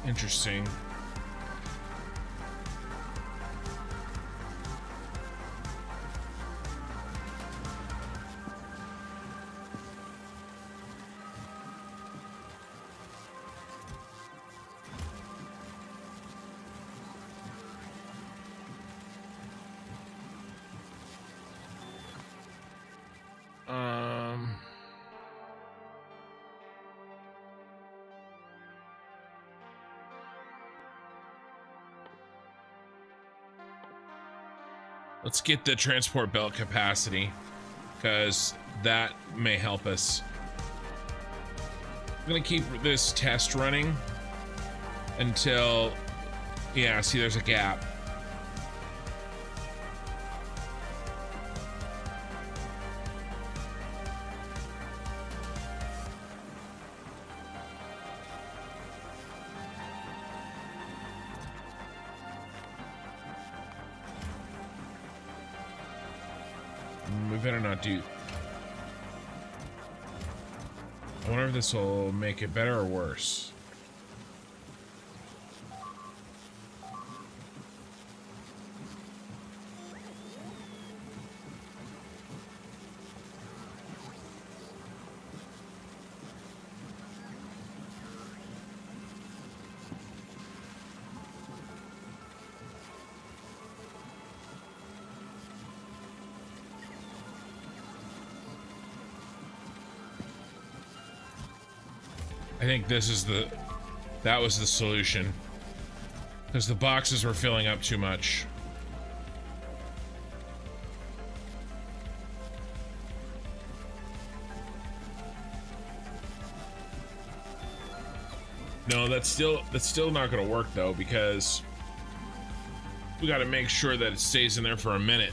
Interesting. Let's get the transport belt capacity, because that may help us. I'm gonna keep this test running until, yeah, see, there's a gap. We better not do. I wonder if this will make it better or worse. I think this is that was the solution, because the boxes were filling up too much. No, that's still not going to work though, because we got to make sure that it stays in there for a minute.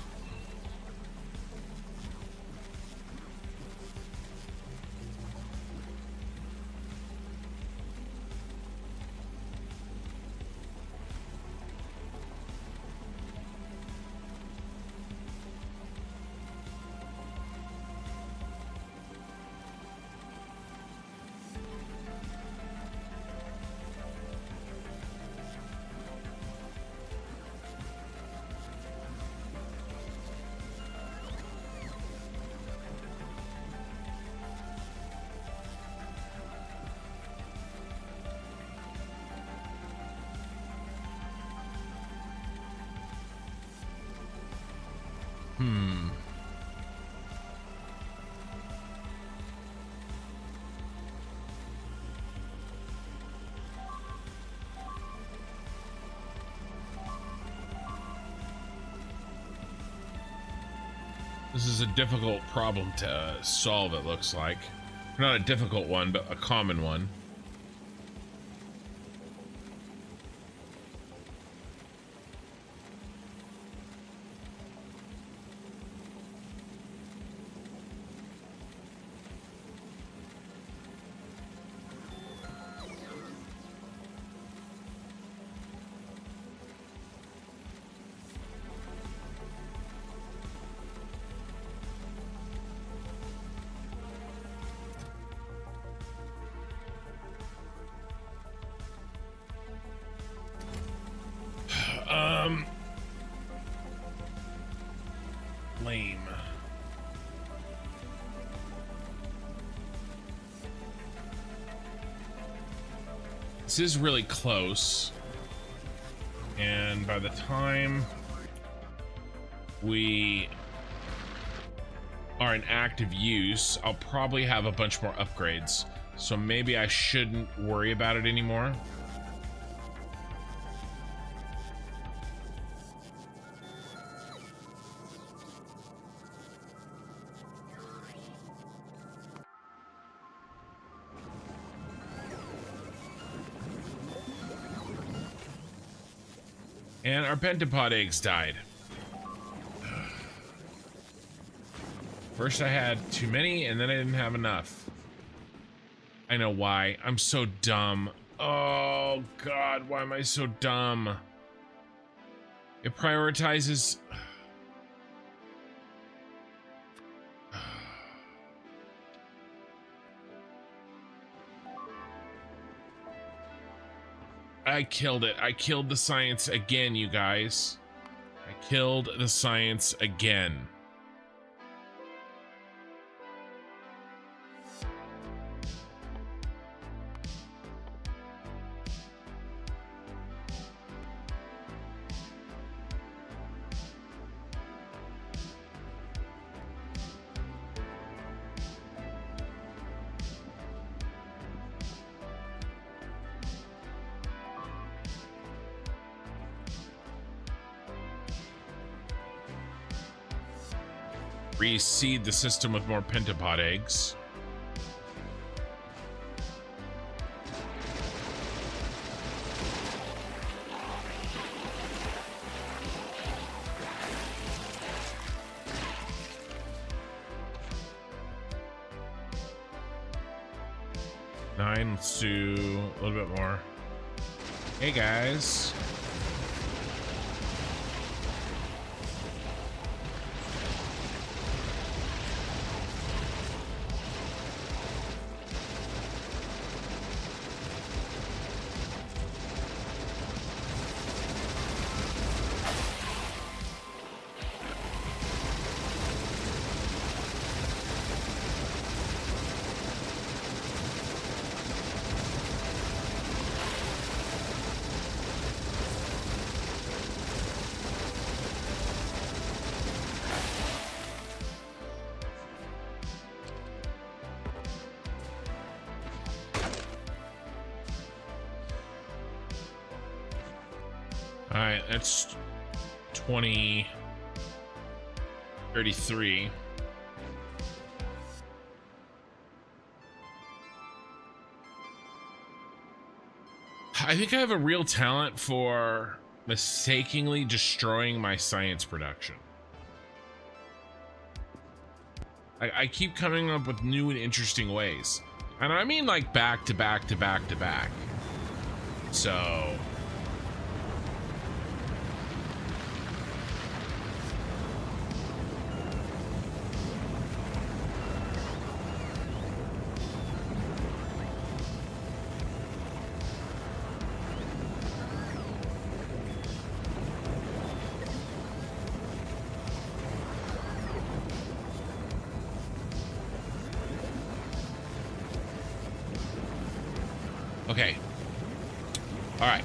This is a difficult problem to solve, it looks like. Not a difficult one, but a common one. Lame. This is really close. And by the time we are in active use, I'll probably have a bunch more upgrades. So maybe I shouldn't worry about it anymore. And our pentapod eggs died. First I had too many, and then I didn't have enough. I know why. I'm so dumb. Oh, God, why am I so dumb? It prioritizes... I killed it. I killed the science again, you guys. I killed the science again. Reseed the system with more pentapod eggs. Nine, let's do a little bit more. Hey guys. All right, that's 20, 33. I think I have a real talent for mistakenly destroying my science production. I keep coming up with new and interesting ways. And I mean like back to back to back to back. So... Okay. All right.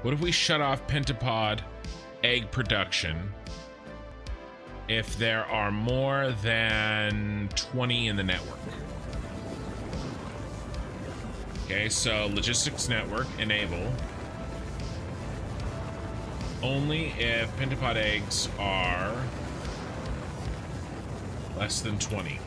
What if we shut off pentapod egg production if there are more than 20 in the network? Okay, so logistics network, enable. Only if pentapod eggs are less than 20.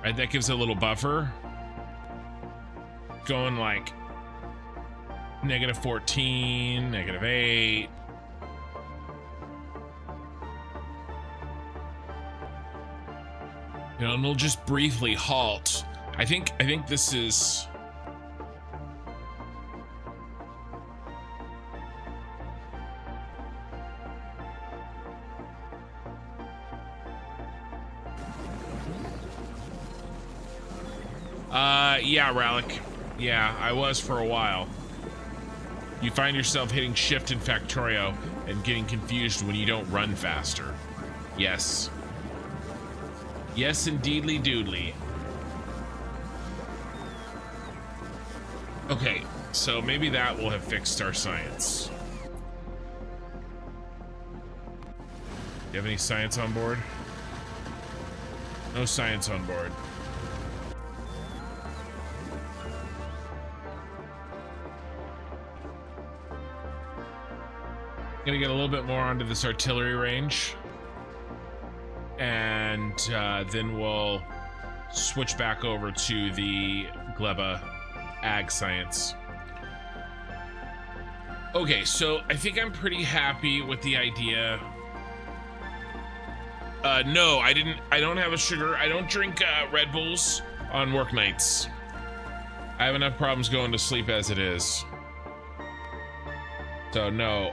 Right, that gives a little buffer. Going like -14, -8. You know, and it'll just briefly halt. I think this is yeah, Rallic. Yeah, I was for a while. You find yourself hitting shift in Factorio and getting confused when you don't run faster. Yes. Yes, indeedly doodly. Okay, so maybe that will have fixed our science. Do you have any science on board? No science on board. Gonna get a little bit more onto this artillery range, and then we'll switch back over to the Gleba ag science. Okay, so I think I'm pretty happy with the idea. No, I don't have a sugar. I don't drink Red Bulls on work nights. I have enough problems going to sleep as it is. So no,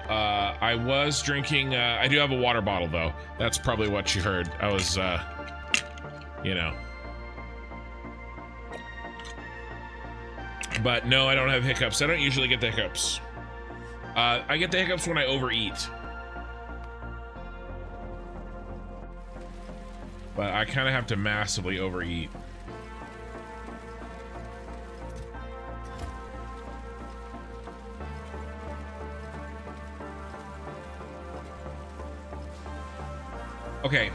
I was drinking, I do have a water bottle though. That's probably what you heard. I was, you know. But no, I don't have hiccups. I don't usually get the hiccups. I get the hiccups when I overeat. But I kind of have to massively overeat. Okay.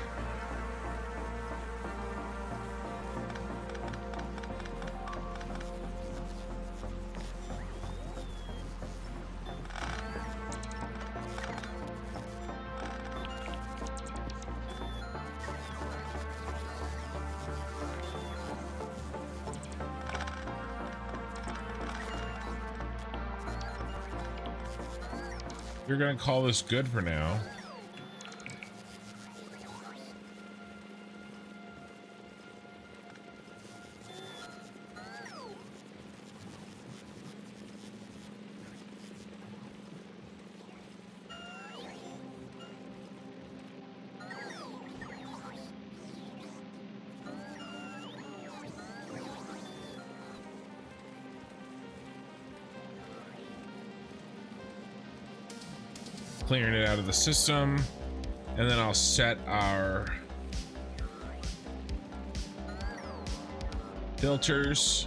You're gonna call this good for now. Clearing it out of the system, and then I'll set our filters.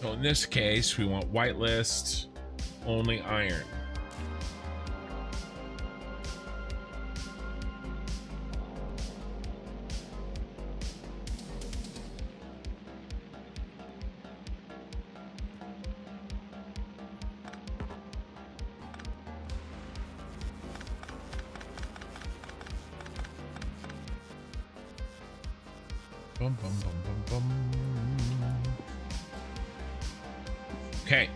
So in this case, we want whitelist, only iron. Bum, bum, bum, bum, bum. Okay.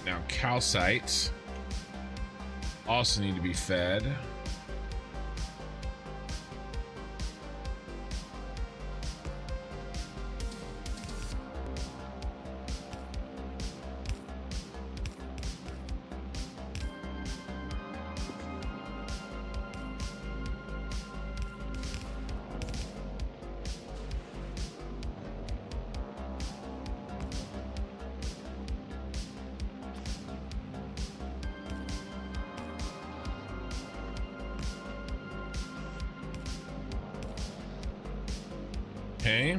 Now calcite also need to be fed. Okay.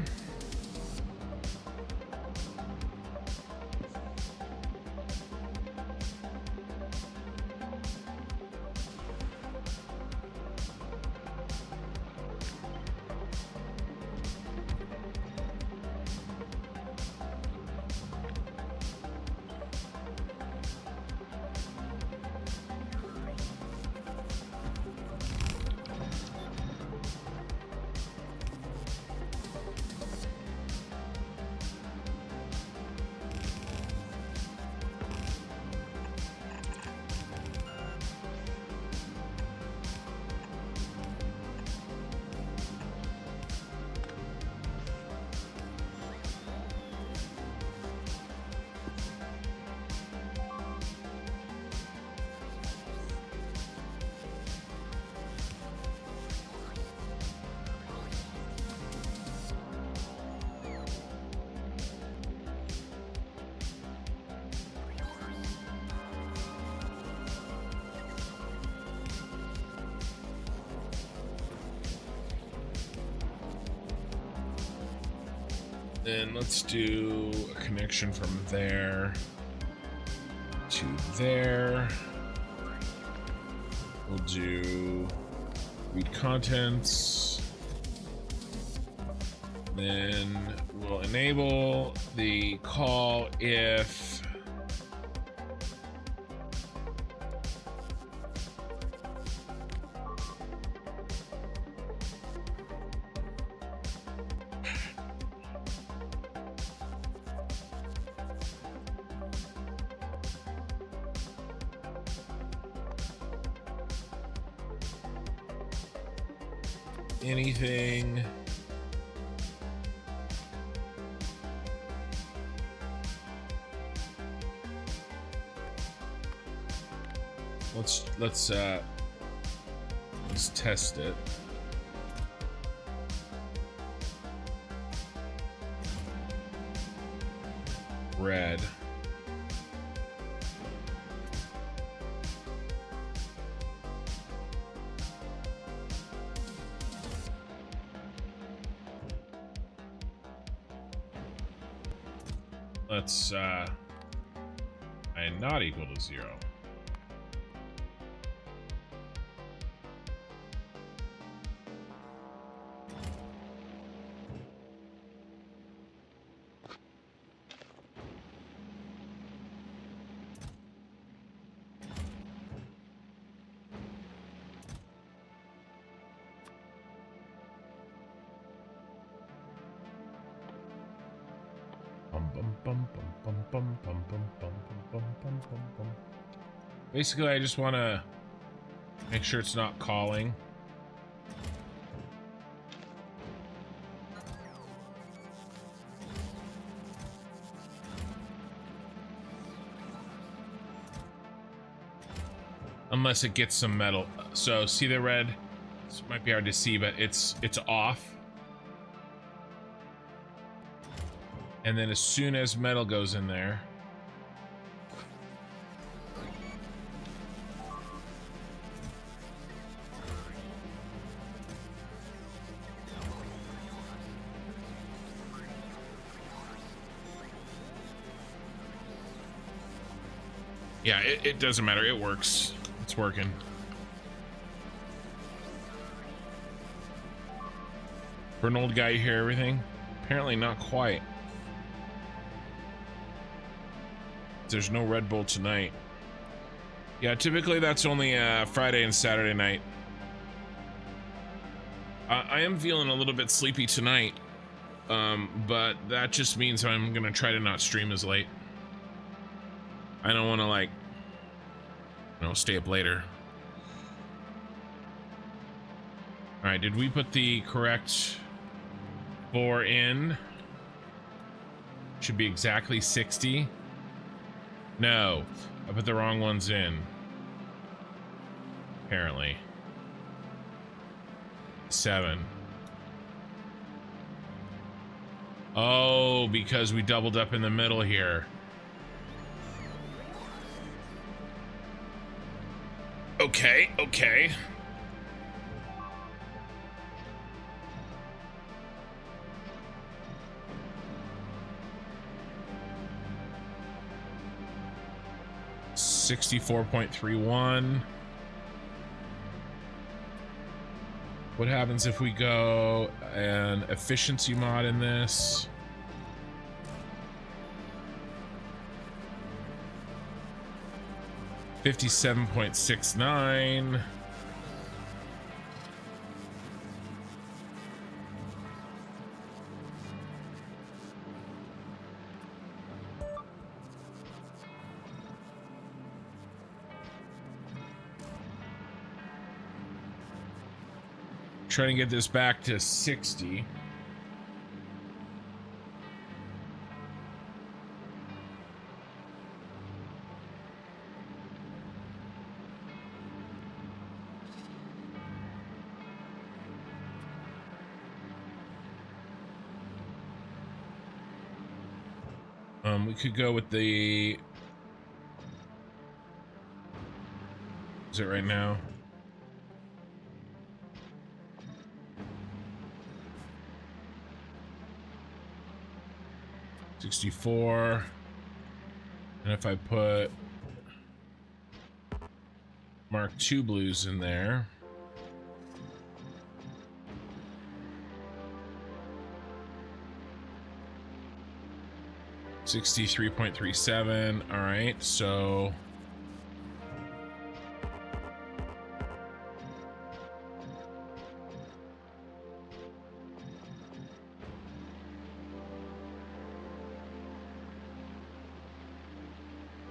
Then let's do a connection from there to there. We'll do read contents. Then we'll enable the call if anything let's test it. Red. Let's and not equal to 0. Basically, I just want to make sure it's not calling. Unless it gets some metal. So see the red? This might be hard to see, but it's off. And then as soon as metal goes in there, yeah, it doesn't matter. It works. It's working. For an old guy, you hear everything? Apparently not quite. There's no Red Bull tonight. Yeah, typically that's only Friday and Saturday night. I am feeling a little bit sleepy tonight, but that just means I'm gonna try to not stream as late. I don't want to like, stay up later. All right, did we put the correct 4 in? Should be exactly 60. No, I put the wrong ones in. Apparently. 7. Oh, because we doubled up in the middle here. Okay, okay. $64.31. What happens if we go an efficiency mod in this? $57.69. Trying to get this back to 60. We could go with the... Is it right now? $64. And if I put Mark II blues in there, $63.37. All right, so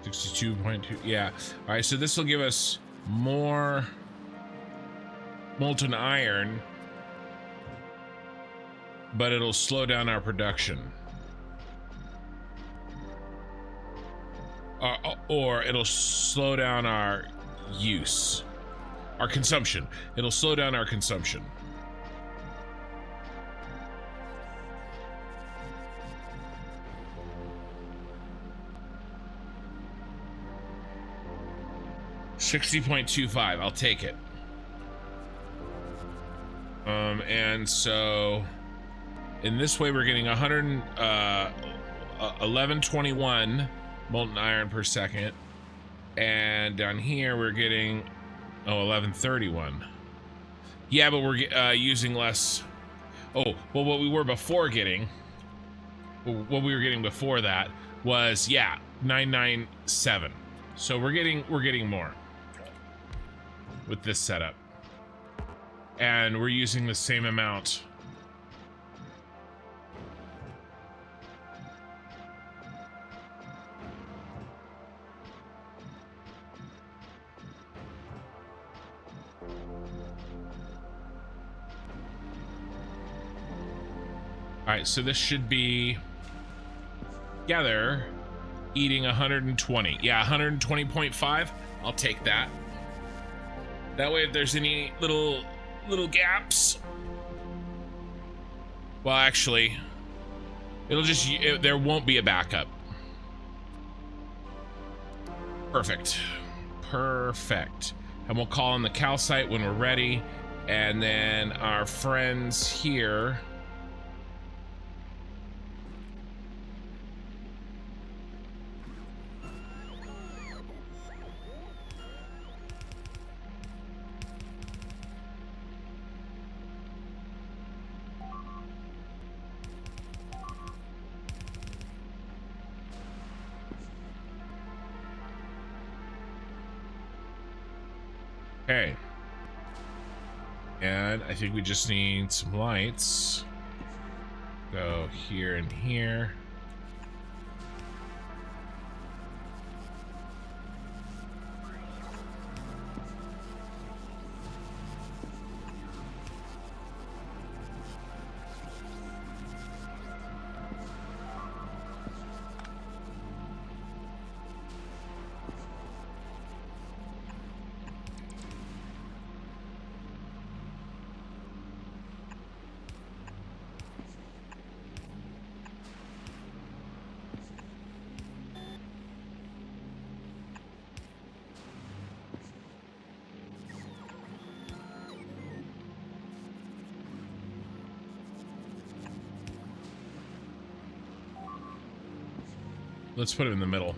$62.2. Yeah. All right, so this will give us more molten iron, but it'll slow down our production. Or it'll slow down our use, our consumption. It'll slow down our consumption. $60.25. I'll take it. And so in this way we're getting 1121 molten iron per second, and down here we're getting 1131. Yeah, but we're using less. Oh, well, what we were getting before that was 997. So we're getting more with this setup, and we're using the same amount. All right, so this should be together eating 120. Yeah, 120.5. I'll take that. That way, if there's any little gaps, well, actually, there won't be a backup. Perfect. And we'll call on the calcite when we're ready, and then our friends here. Okay. And I think we just need some lights. Go here and here. Let's put it in the middle.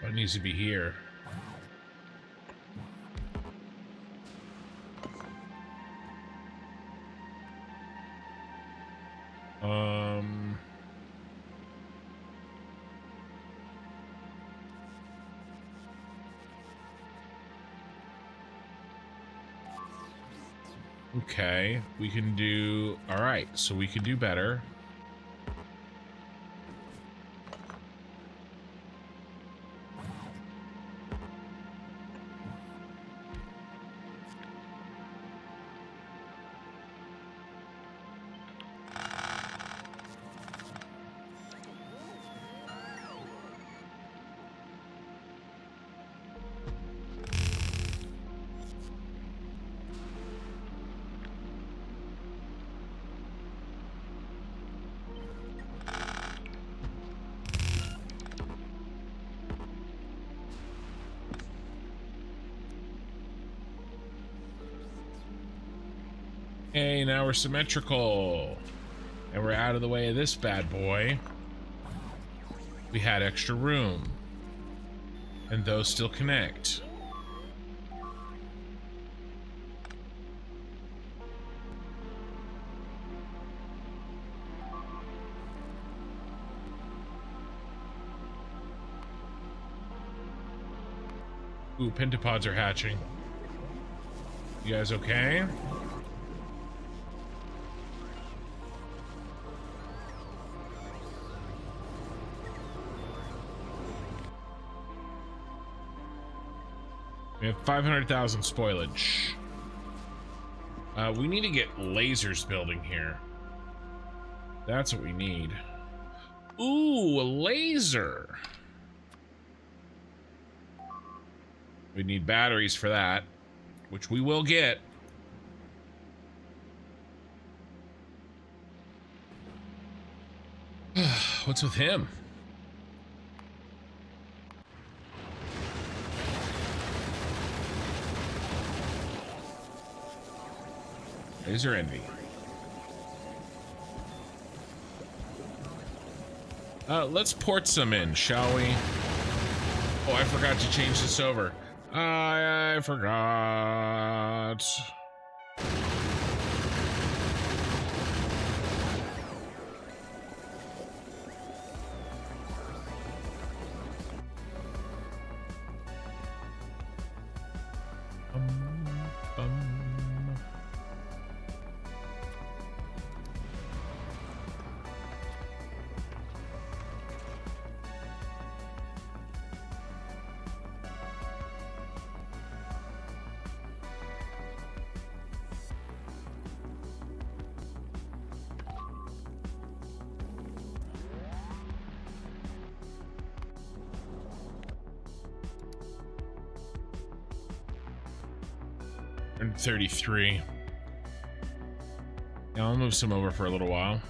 It needs to be here. Okay, we can do... All right, so we can do better. Okay, now we're symmetrical. And we're out of the way of this bad boy. We had extra room. And those still connect. Ooh, pentapods are hatching. You guys okay? We have 500,000 spoilage. We need to get lasers building here. That's what we need. Ooh, a laser. We need batteries for that, which we will get. What's with him? Laser envy. Let's port some in, shall we? Oh, I forgot to change this over. I forgot. And 33. Yeah, I'll move some over for a little while.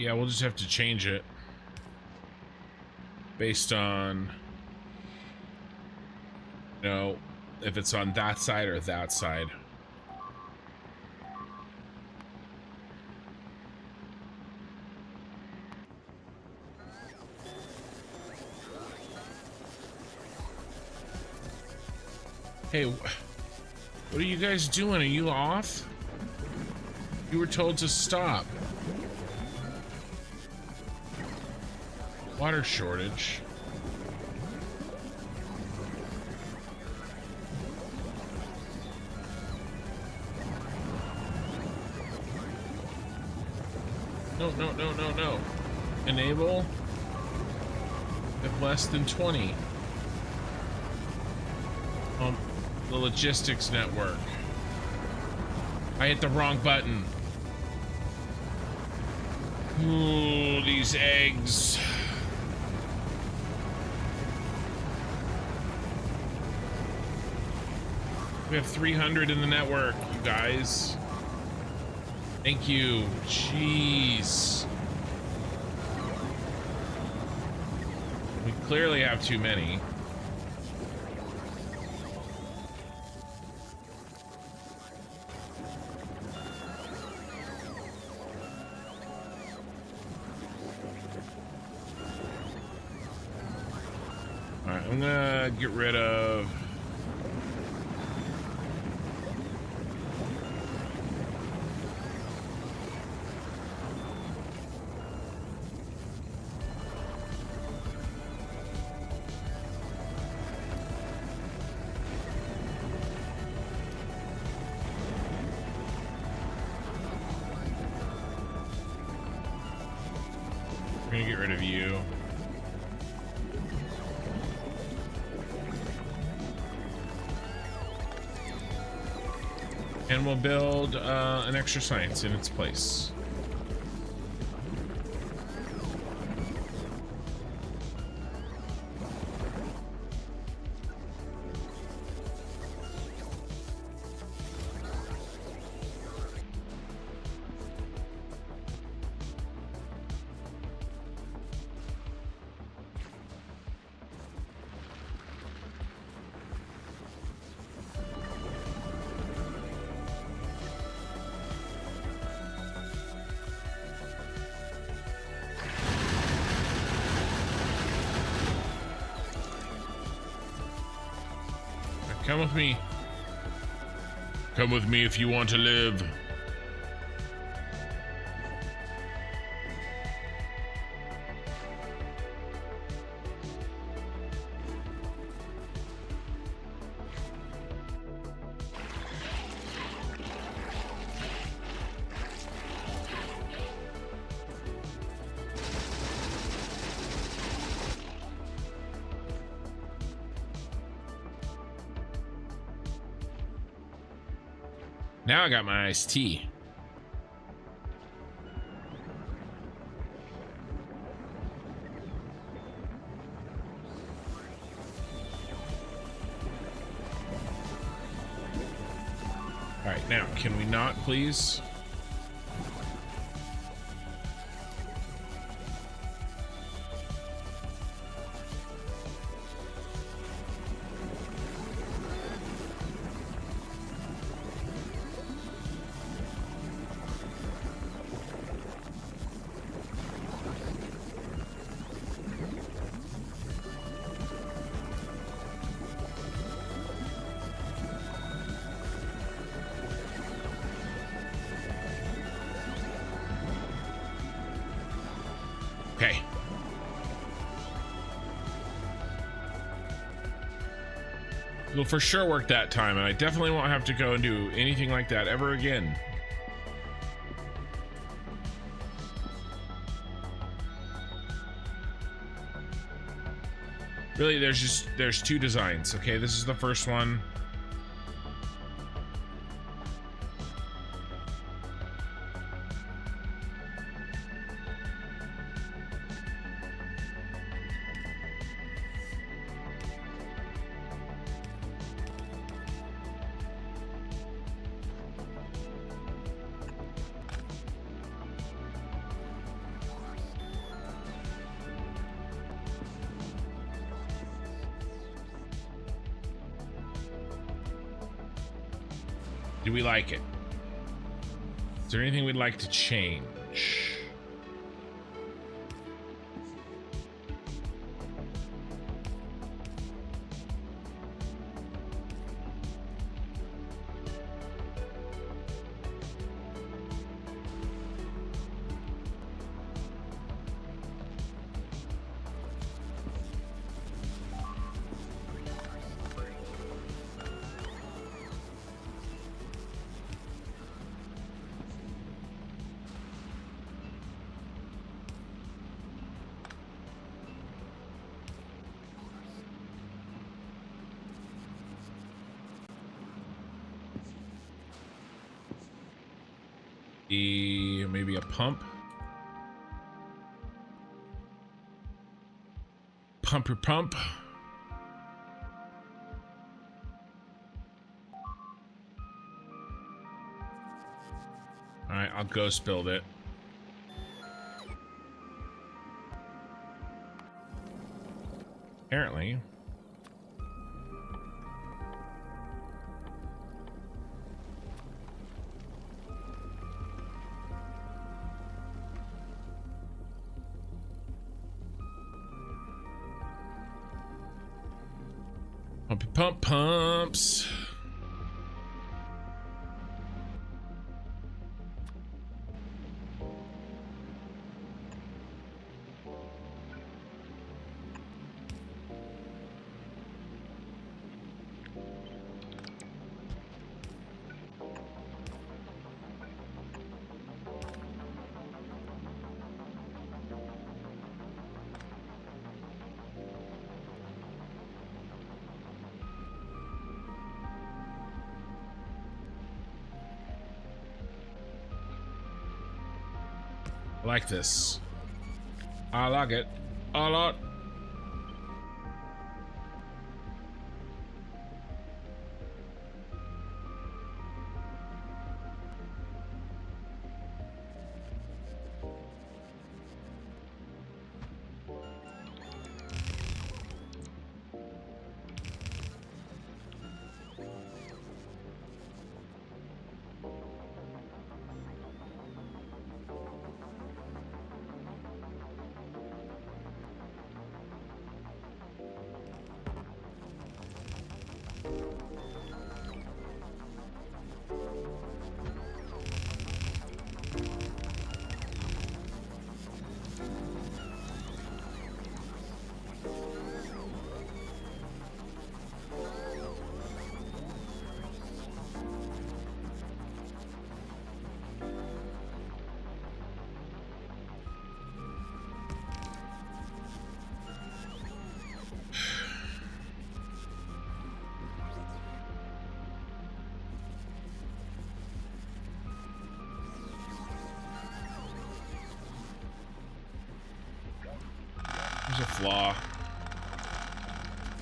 Yeah, we'll just have to change it based on, you know, if it's on that side or that side. Hey, what are you guys doing? Are you off? You were told to stop. Water shortage. No. Enable. If less than 20. The logistics network. I hit the wrong button. Ooh, these eggs. We have 300 in the network, you guys. Thank you. Jeez. We clearly have too many. Alright, I'm gonna get rid of... I'm gonna get rid of you. And we'll build an extra science in its place. Come with me. Come with me if you want to live. Now I got my iced tea. All right, now can we not please? Okay. It'll for sure work that time, and I definitely won't have to go and do anything like that ever again. Really, there's two designs. Okay, this is the first one. Do we like it? Is there anything we'd like to change? Maybe a pump. Pump your pump. All right, I'll ghost build it. Apparently. Pumps. I like this. I like it a lot. There's a flaw.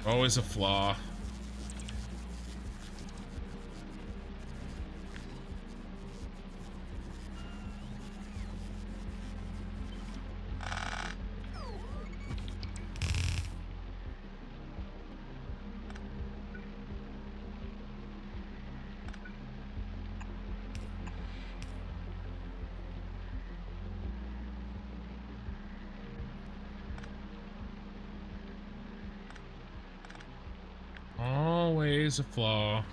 Always a flaw. Always a flaw.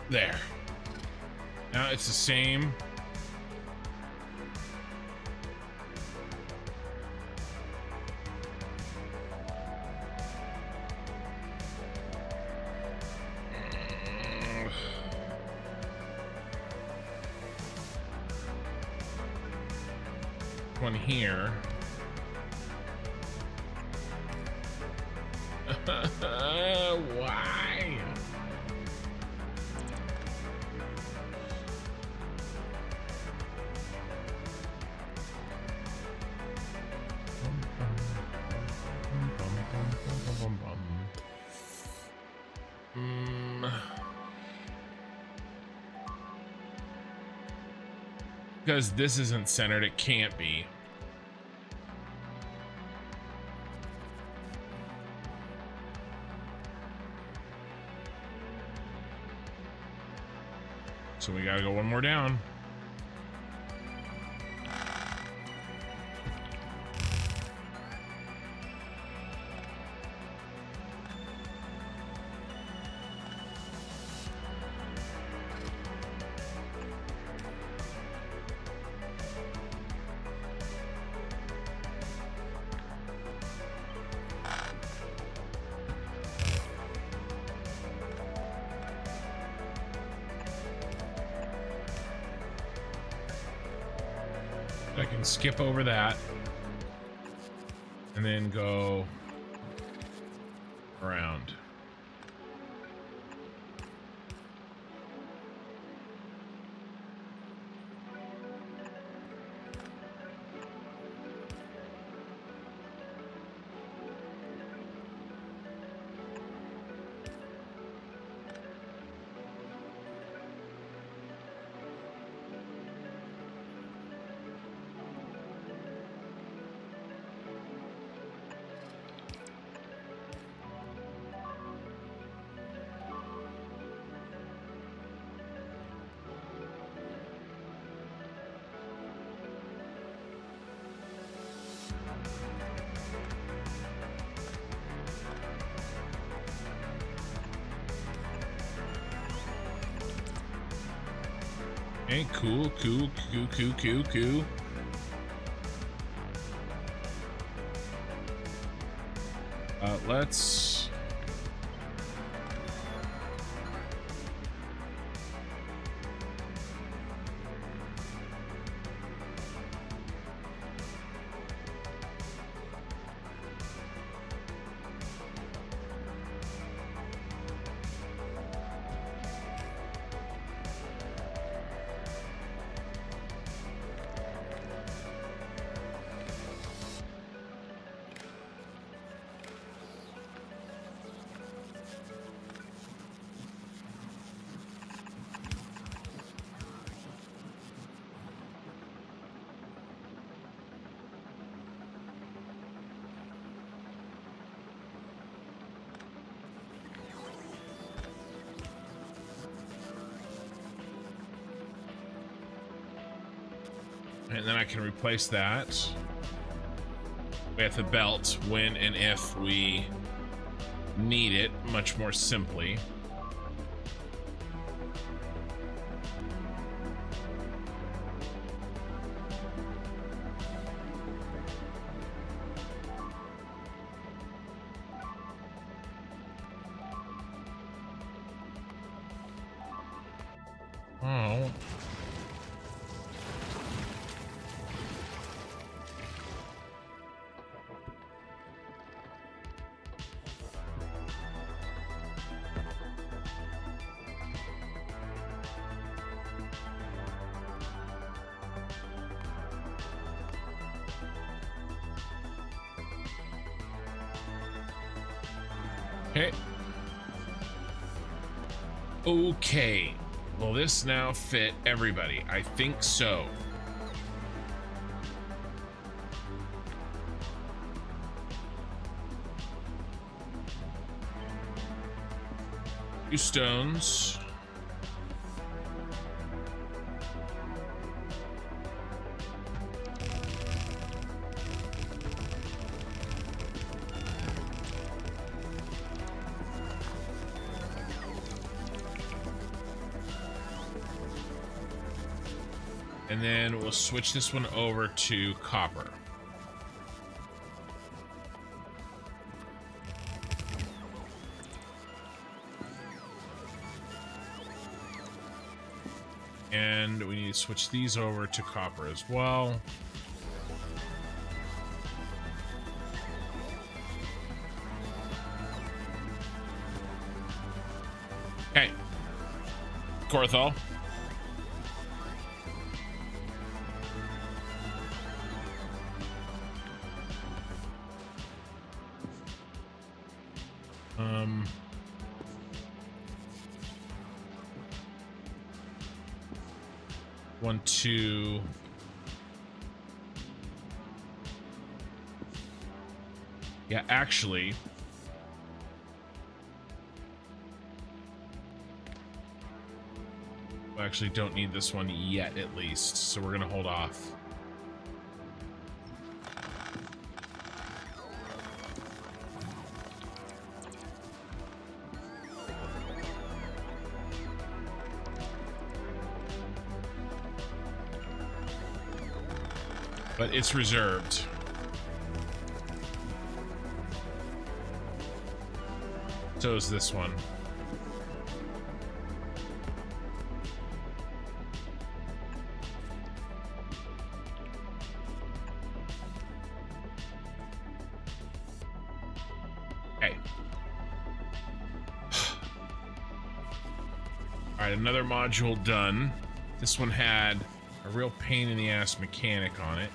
There. Now it's the same. one here. Why? Because this isn't centered, it can't be. So we gotta go one more down. I can skip over that and then go around. Okay, cool. Let's... And then I can replace that with a belt when and if we need it much more simply. Oh. Okay. Okay. Will this now fit everybody? I think so. Two stones. And then we'll switch this one over to copper. And we need to switch these over to copper as well. Okay. Corthal. One, two. Yeah, actually. We actually don't need this one yet, at least. So we're gonna hold off. But it's reserved. So is this one. Okay. All right, another module done. This one had a real pain in the ass mechanic on it.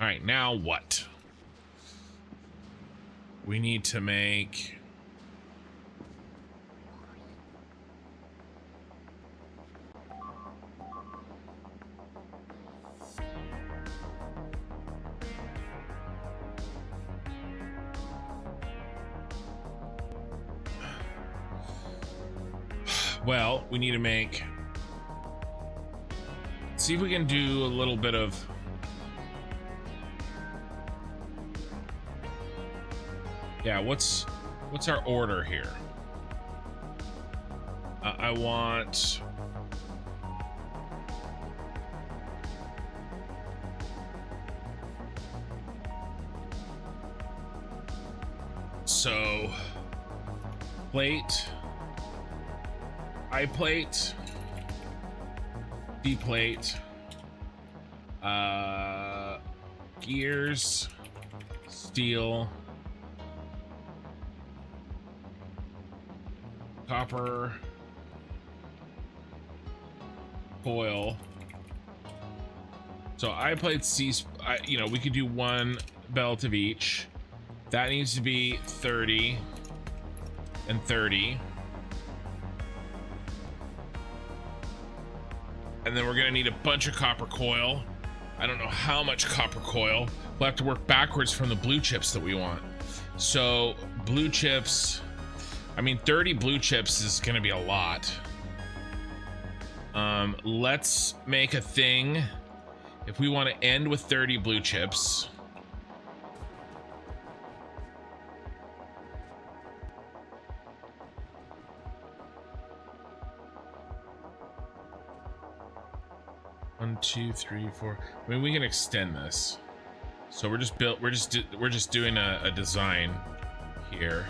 All right, now what? We need to make... Well, we need to make... See if we can do a little bit of... Yeah, what's our order here? I want... So... Plate... I plate, D plate, gears, steel, copper, coil. So I plate C. You know, we could do one belt of each. That needs to be 30 and 30. And then we're gonna need a bunch of copper coil. I don't know how much copper coil. We'll have to work backwards from the blue chips that we want. So blue chips, I mean 30 blue chips is gonna be a lot. Let's make a thing. If we want to end with 30 blue chips, one, two, three, four. I mean, we can extend this. So we're just doing a design here.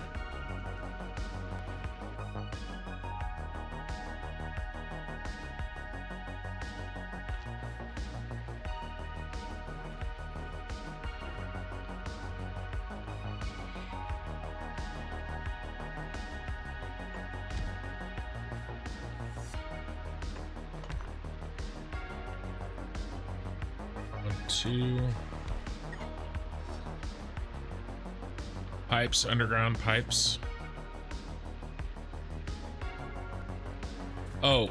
Two pipes, underground pipes. Oh,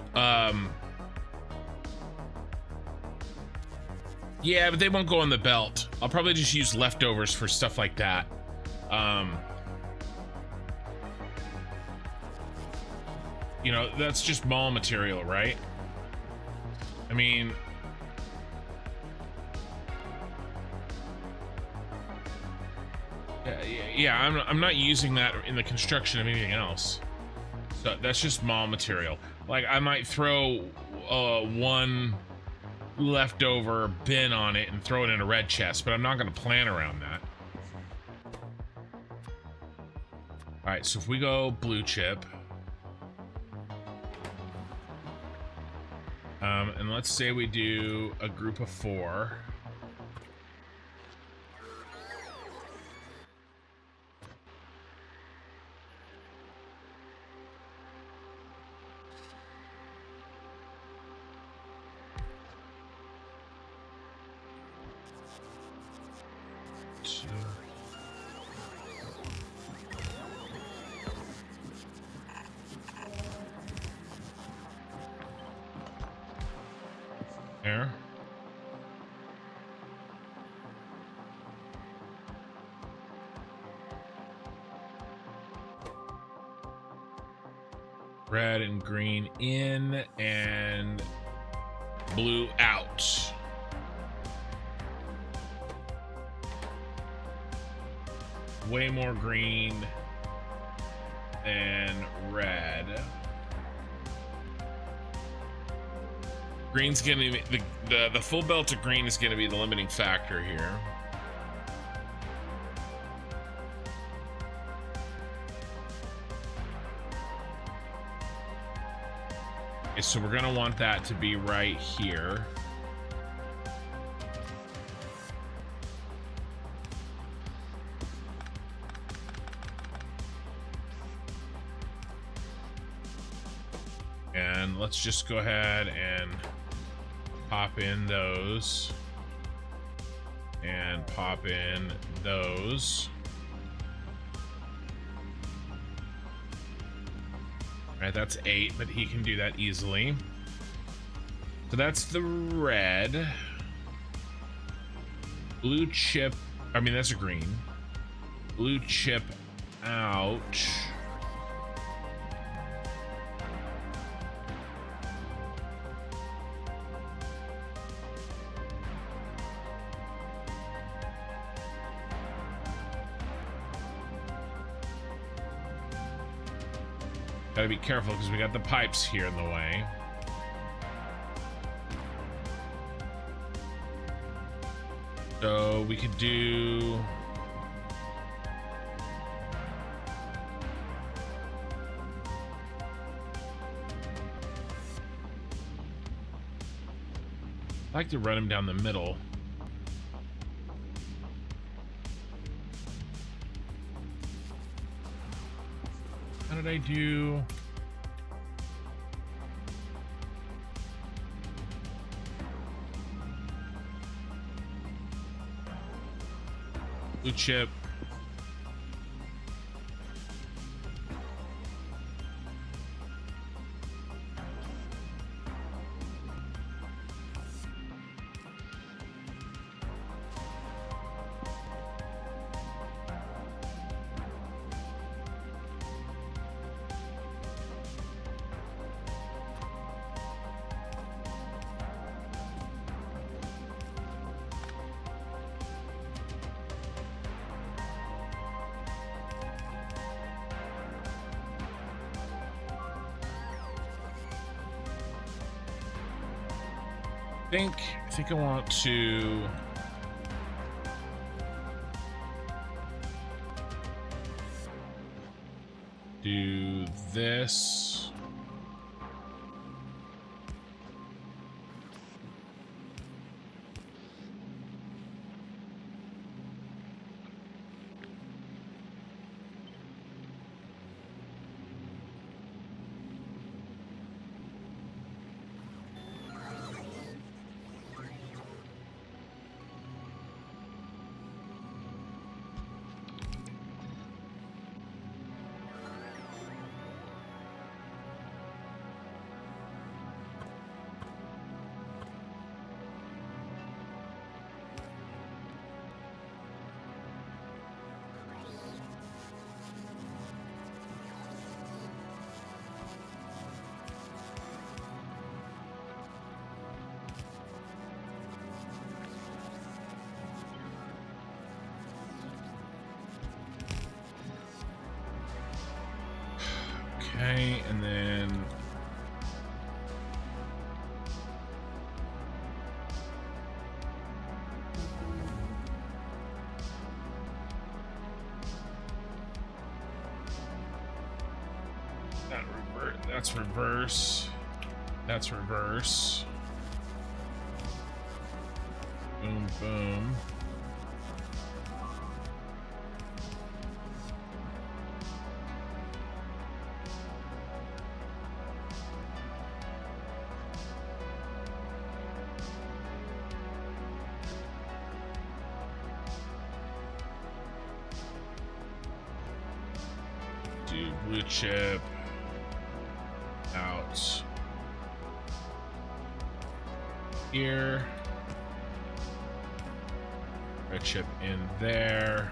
yeah, but they won't go on the belt. I'll probably just use leftovers for stuff like that. You know, that's just mall material, right? I mean, yeah, I'm not using that in the construction of anything else. So that's just mall material. Like, I might throw one leftover bin on it and throw it in a red chest, but I'm not going to plan around that. All right, so if we go blue chip, and let's say we do a group of 4. There. Red and green in and blue out. Way more green than red. Green's gonna be the full belt of green is gonna be the limiting factor here. Okay, so we're gonna want that to be right here. And let's just go ahead and pop in those and pop in those. All right, that's 8, but he can do that easily. So that's the red. Blue chip, I mean, that's a green. Blue chip out. Gotta be careful because we got the pipes here in the way. So we could do... I like to run him down the middle. How did I do? Blue chip. I think I want to do this. Okay, and then that's reverse. That's reverse. Boom, boom. Do blue chip out. here. Red chip in there.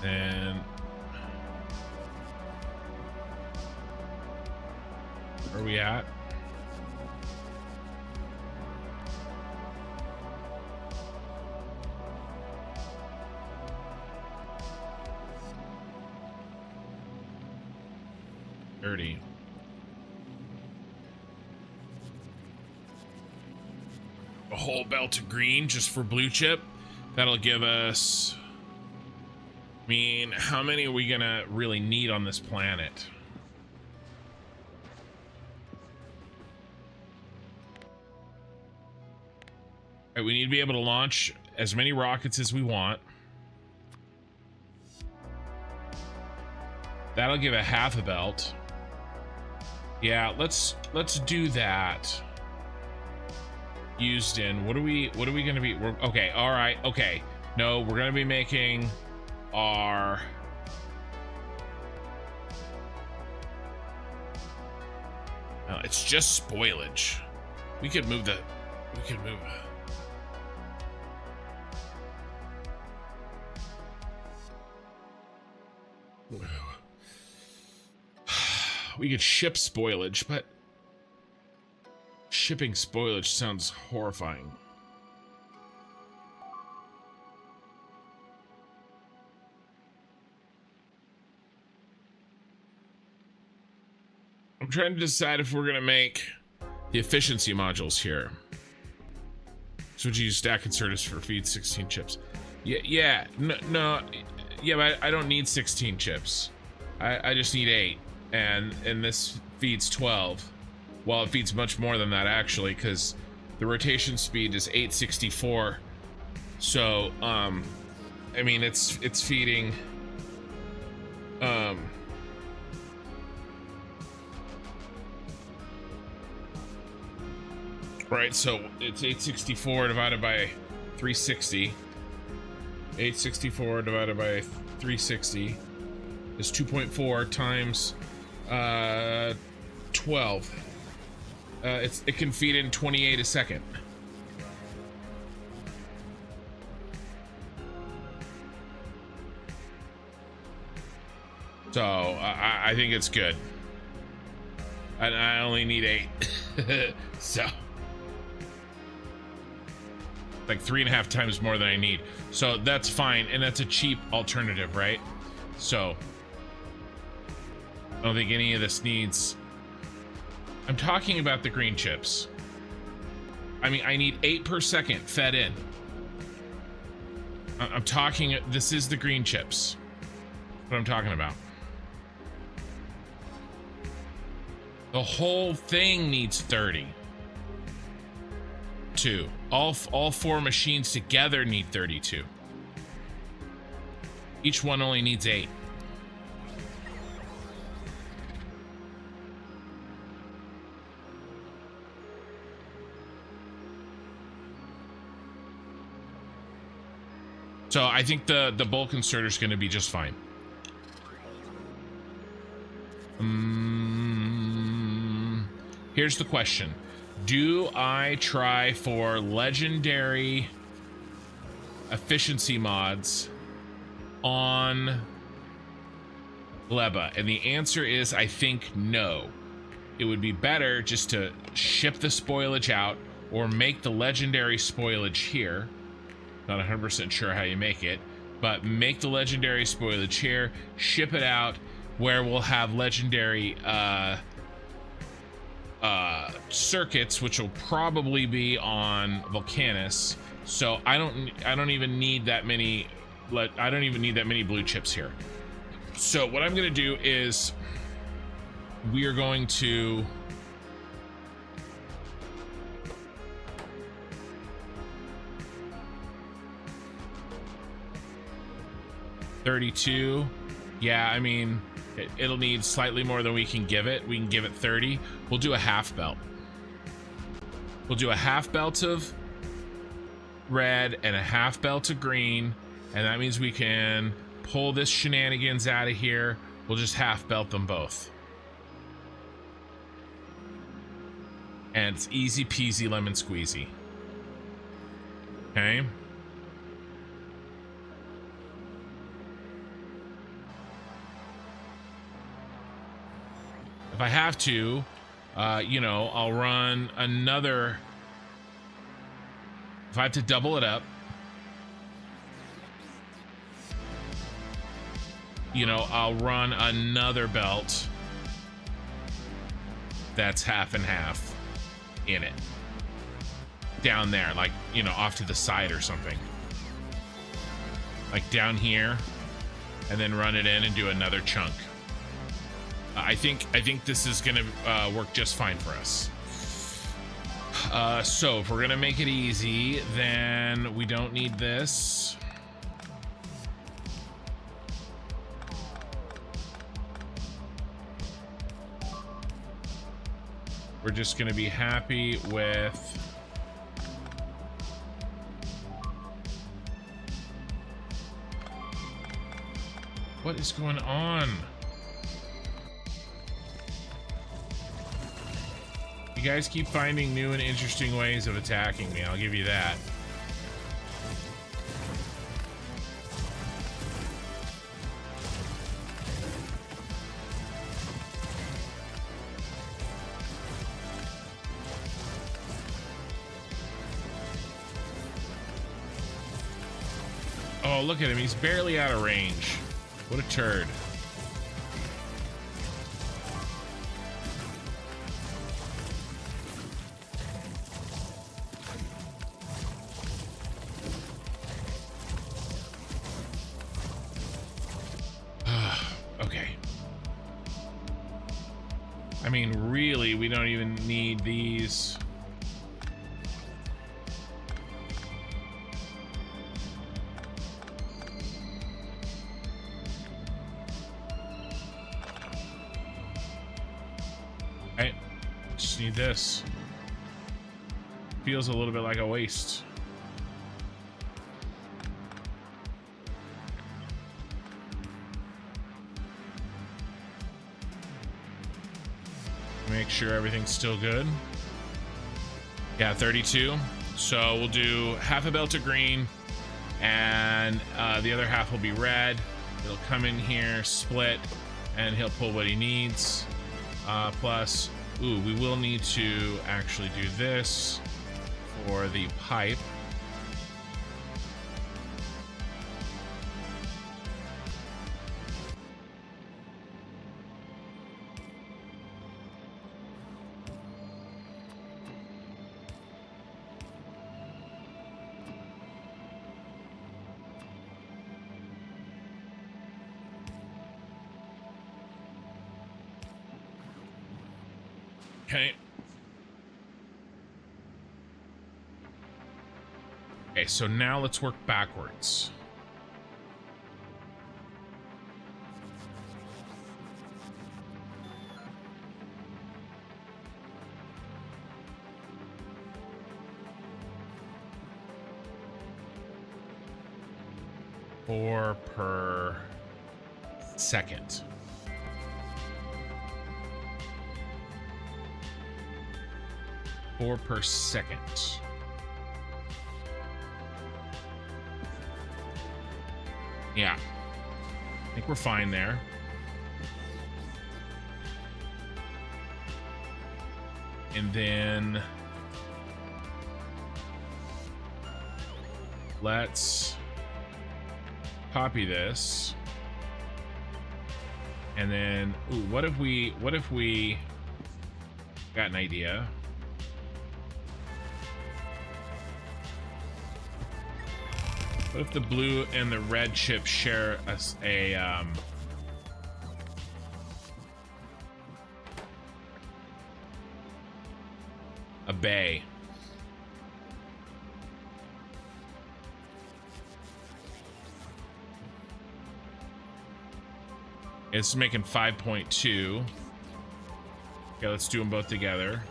And where are we at? $30. A whole belt of green just for blue chip. That'll give us, I mean, how many are we gonna really need on this planet? All right, we need to be able to launch as many rockets as we want. That'll give a half a belt. Yeah, let's do that. Used in, what are we gonna be? Okay, all right, okay. No, we're gonna be making our it's just spoilage. We could move we could ship spoilage, but shipping spoilage sounds horrifying. I'm trying to decide if we're gonna make the efficiency modules here. So would you use stack inserters for feed 16 chips? Yeah, no, yeah, but I don't need 16 chips. I just need 8, and this feeds 12. Well, it feeds much more than that actually, because the rotation speed is 864. So, I mean, it's feeding, right, so it's 864 divided by 360. 864 divided by 360 is 2.4 times 12. It can feed in 28 a second. So I think it's good. And I only need 8. So like 3.5 times more than I need. So that's fine, and that's a cheap alternative, right? So I don't think any of this needs. I'm talking about the green chips. I mean, I need 8 per second fed in. I'm talking, this is the green chips. What I'm talking about. The whole thing needs 30. All 4 machines together need 32. Each one only needs 8. So I think the bulk inserter is going to be just fine. Here's the question. Do I try for legendary efficiency mods on Gleba? And the answer is, I think no. It would be better just to ship the spoilage out or make the legendary spoilage here. Not 100% sure how you make it, but make the legendary spoilage here, ship it out where we'll have legendary circuits, which will probably be on Volcanus. So I don't even need that many. I don't even need that many blue chips here. So what I'm going to do is we are going to $32. Yeah, I mean, it'll need slightly more than we can give it. We can give it 30. We'll do a half belt. We'll do a half belt of red and a half belt of green, and that means we can pull this shenanigans out of here. We'll just half belt them both. And it's easy peasy lemon squeezy. Okay. If I have to, you know, I'll run another. If I have to double it up, you know, I'll run another belt that's half and half in it. Down there, like, you know, off to the side or something. Like down here, and then run it in and do another chunk. I think this is gonna work just fine for us. So if we're gonna make it easy, then we don't need this. We're just gonna be happy with what is going on? You guys keep finding new and interesting ways of attacking me, I'll give you that. Oh, look at him, he's barely out of range. What a turd. Okay. I mean, really, we don't even need these. I just need this. Feels a little bit like a waste. Make sure everything's still good. Yeah, 32. So we'll do half a belt of green, and the other half will be red. It'll come in here, split, and he'll pull what he needs. Plus, ooh, we will need to actually do this for the pipe. Okay. Okay, so now let's work backwards. Four per second. Four per second. Yeah. I think we're fine there. And then let's copy this. And then, ooh, what if we got an idea? What if the blue and the red chip share a bay? It's making 5.2. Okay, let's do them both together.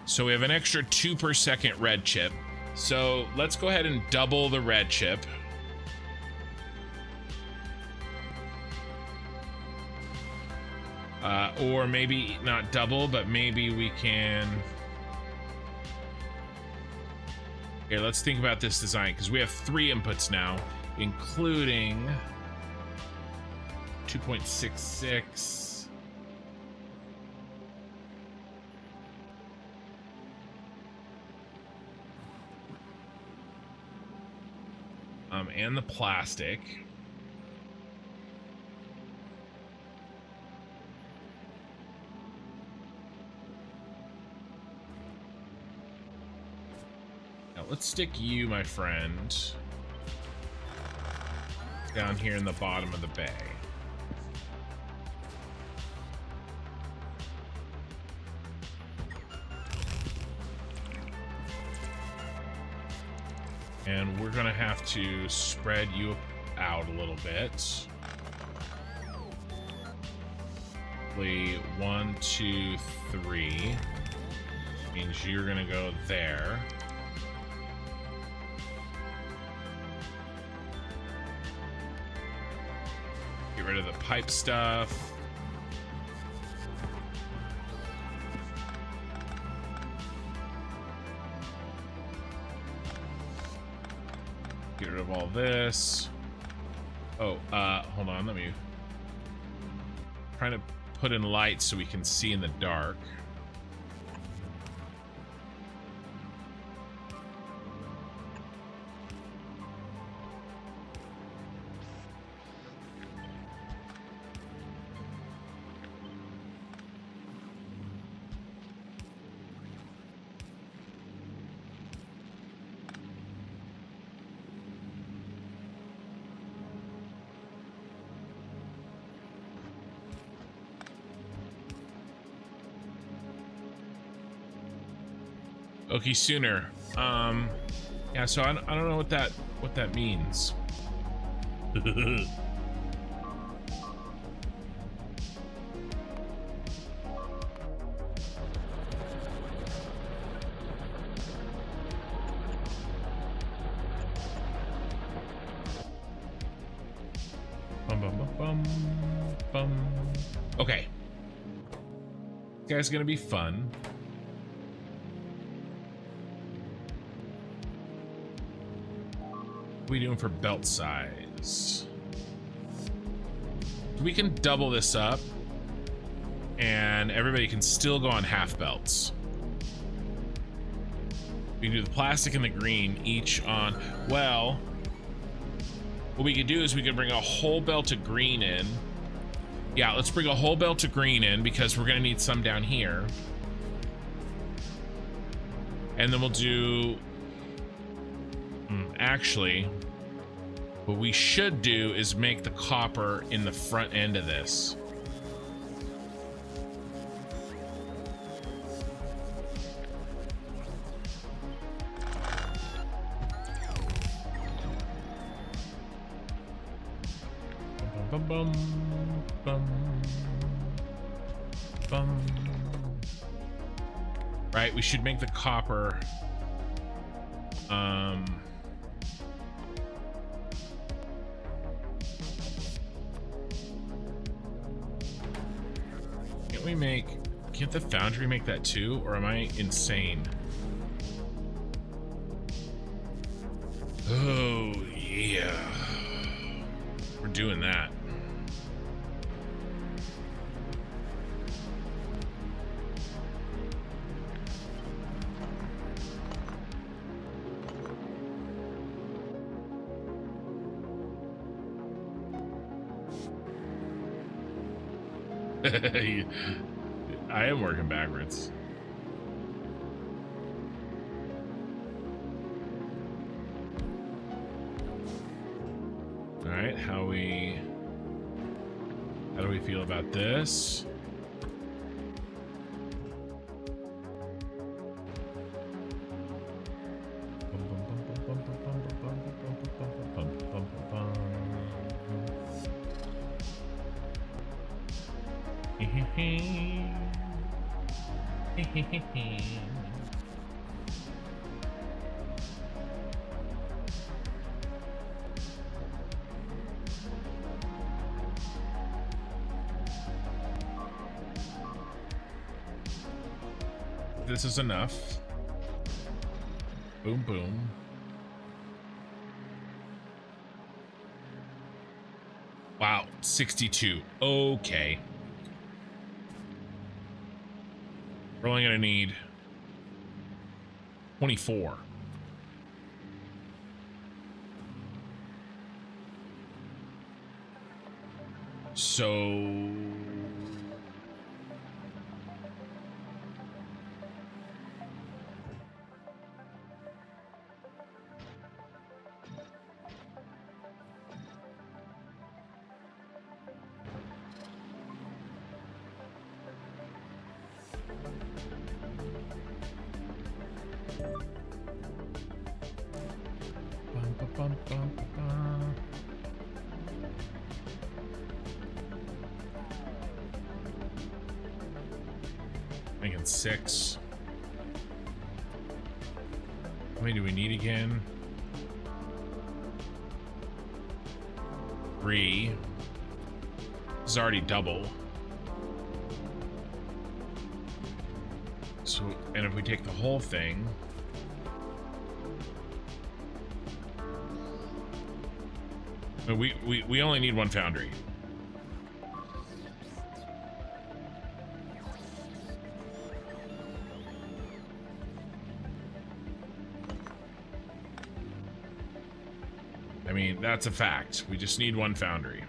So we have an extra 2 per second red chip. So let's go ahead and double the red chip. Or maybe not double, but maybe we can... Here, let's think about this design, because we have 3 inputs now, including 2.66. And the plastic. Now let's stick you, my friend, down here in the bottom of the bay. And we're gonna have to spread you out a little bit. Probably 1, 2, 3. Means you're gonna go there. Get rid of the pipe stuff. Get rid of all this. Oh, hold on, let me... trying to put in lights so we can see in the dark. Okay, sooner. Yeah, so I don't know what that means. Bum, bum, bum, bum, bum. Okay. This guy's gonna be fun. What are we doing for belt size? We can double this up and everybody can still go on half belts. We can do the plastic and the green each on, well, what we could do is we could bring a whole belt of green in. Yeah, let's bring a whole belt of green in because we're gonna need some down here. And then we'll do, actually, what we should do is make the copper in the front end of this. Bum, bum, bum, bum. Right, we should make the copper can't the foundry make that too, or am I insane? Oh yeah, we're doing that. I am working backwards. All right, how do we feel about this? this is enough. Boom, boom. Wow, 62. Okay. We're only gonna need 24. So making 6. How many do we need again? 3. This is already double. So, and if we take the whole thing, we only need 1 foundry. I mean, that's a fact. We just need 1 foundry.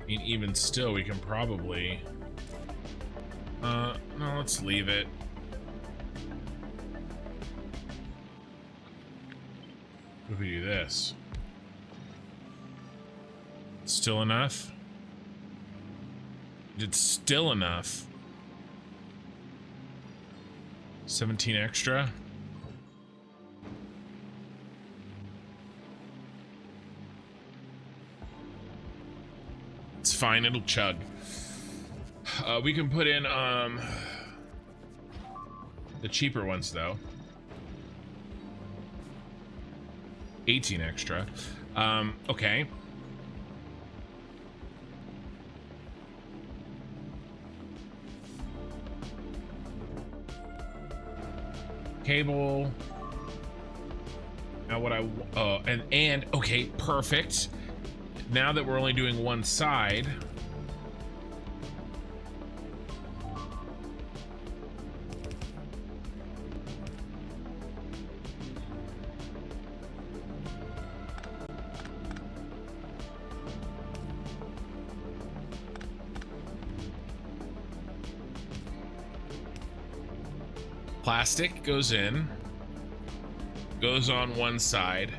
I mean, even still, we can probably... no, let's leave it. What if we do this? Still enough? It's still enough. 17 extra? It's fine, it'll chug. We can put in the cheaper ones though. 18 extra. Okay. Cable. Now what I and okay, perfect. Now that we're only doing one side, plastic goes in, goes on one side.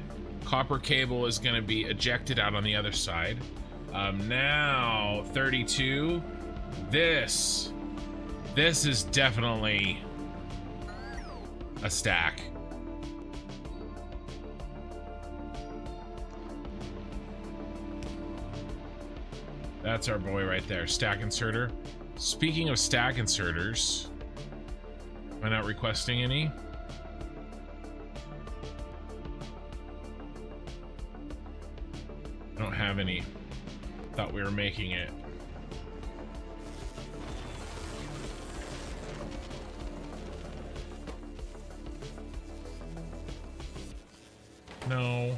Copper cable is going to be ejected out on the other side. Now 32. This is definitely a stack. That's our boy right there, stack inserter. Speaking of stack inserters, am I not requesting any? I don't have any. Thought we were making it. No.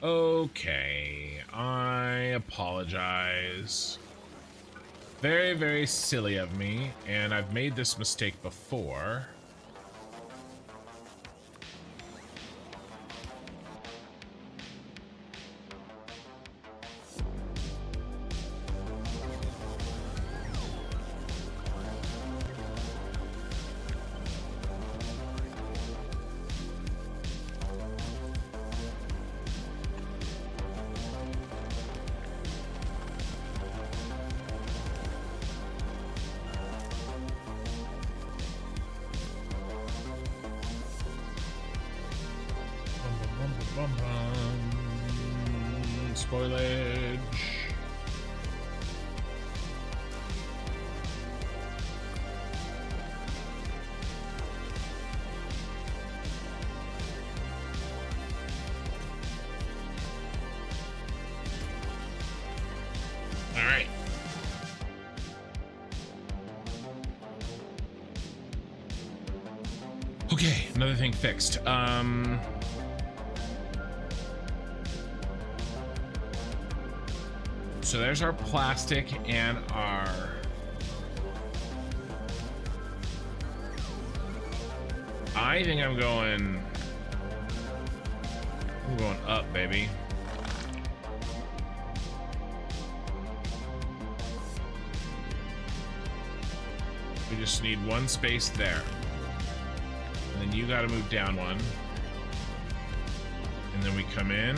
Okay, I apologize. Very, very silly of me, and I've made this mistake before. Spoilage. All right. Okay, another thing fixed. So there's our plastic and our I think I'm going up, baby. We just need one space there. And then you gotta move down one. And then we come in.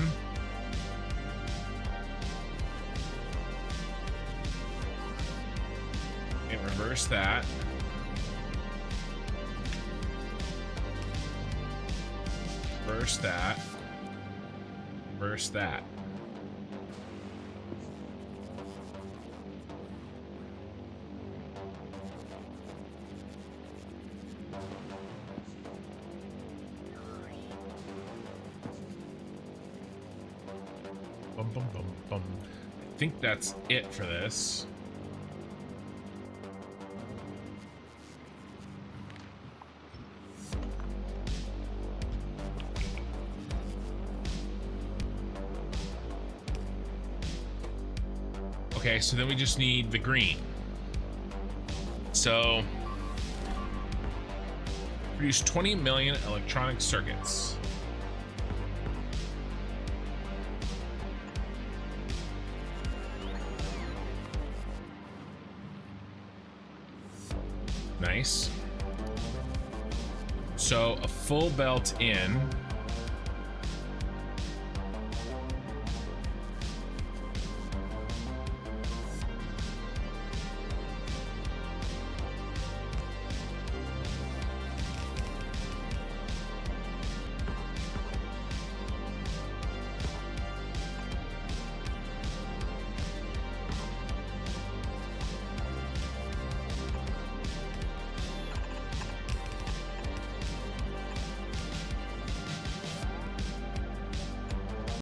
And reverse that. Reverse that. Reverse that. Bum, bum, bum, bum. I think that's it for this. Okay, so then we just need the green. So, produce 20 million electronic circuits. Nice. So a full belt in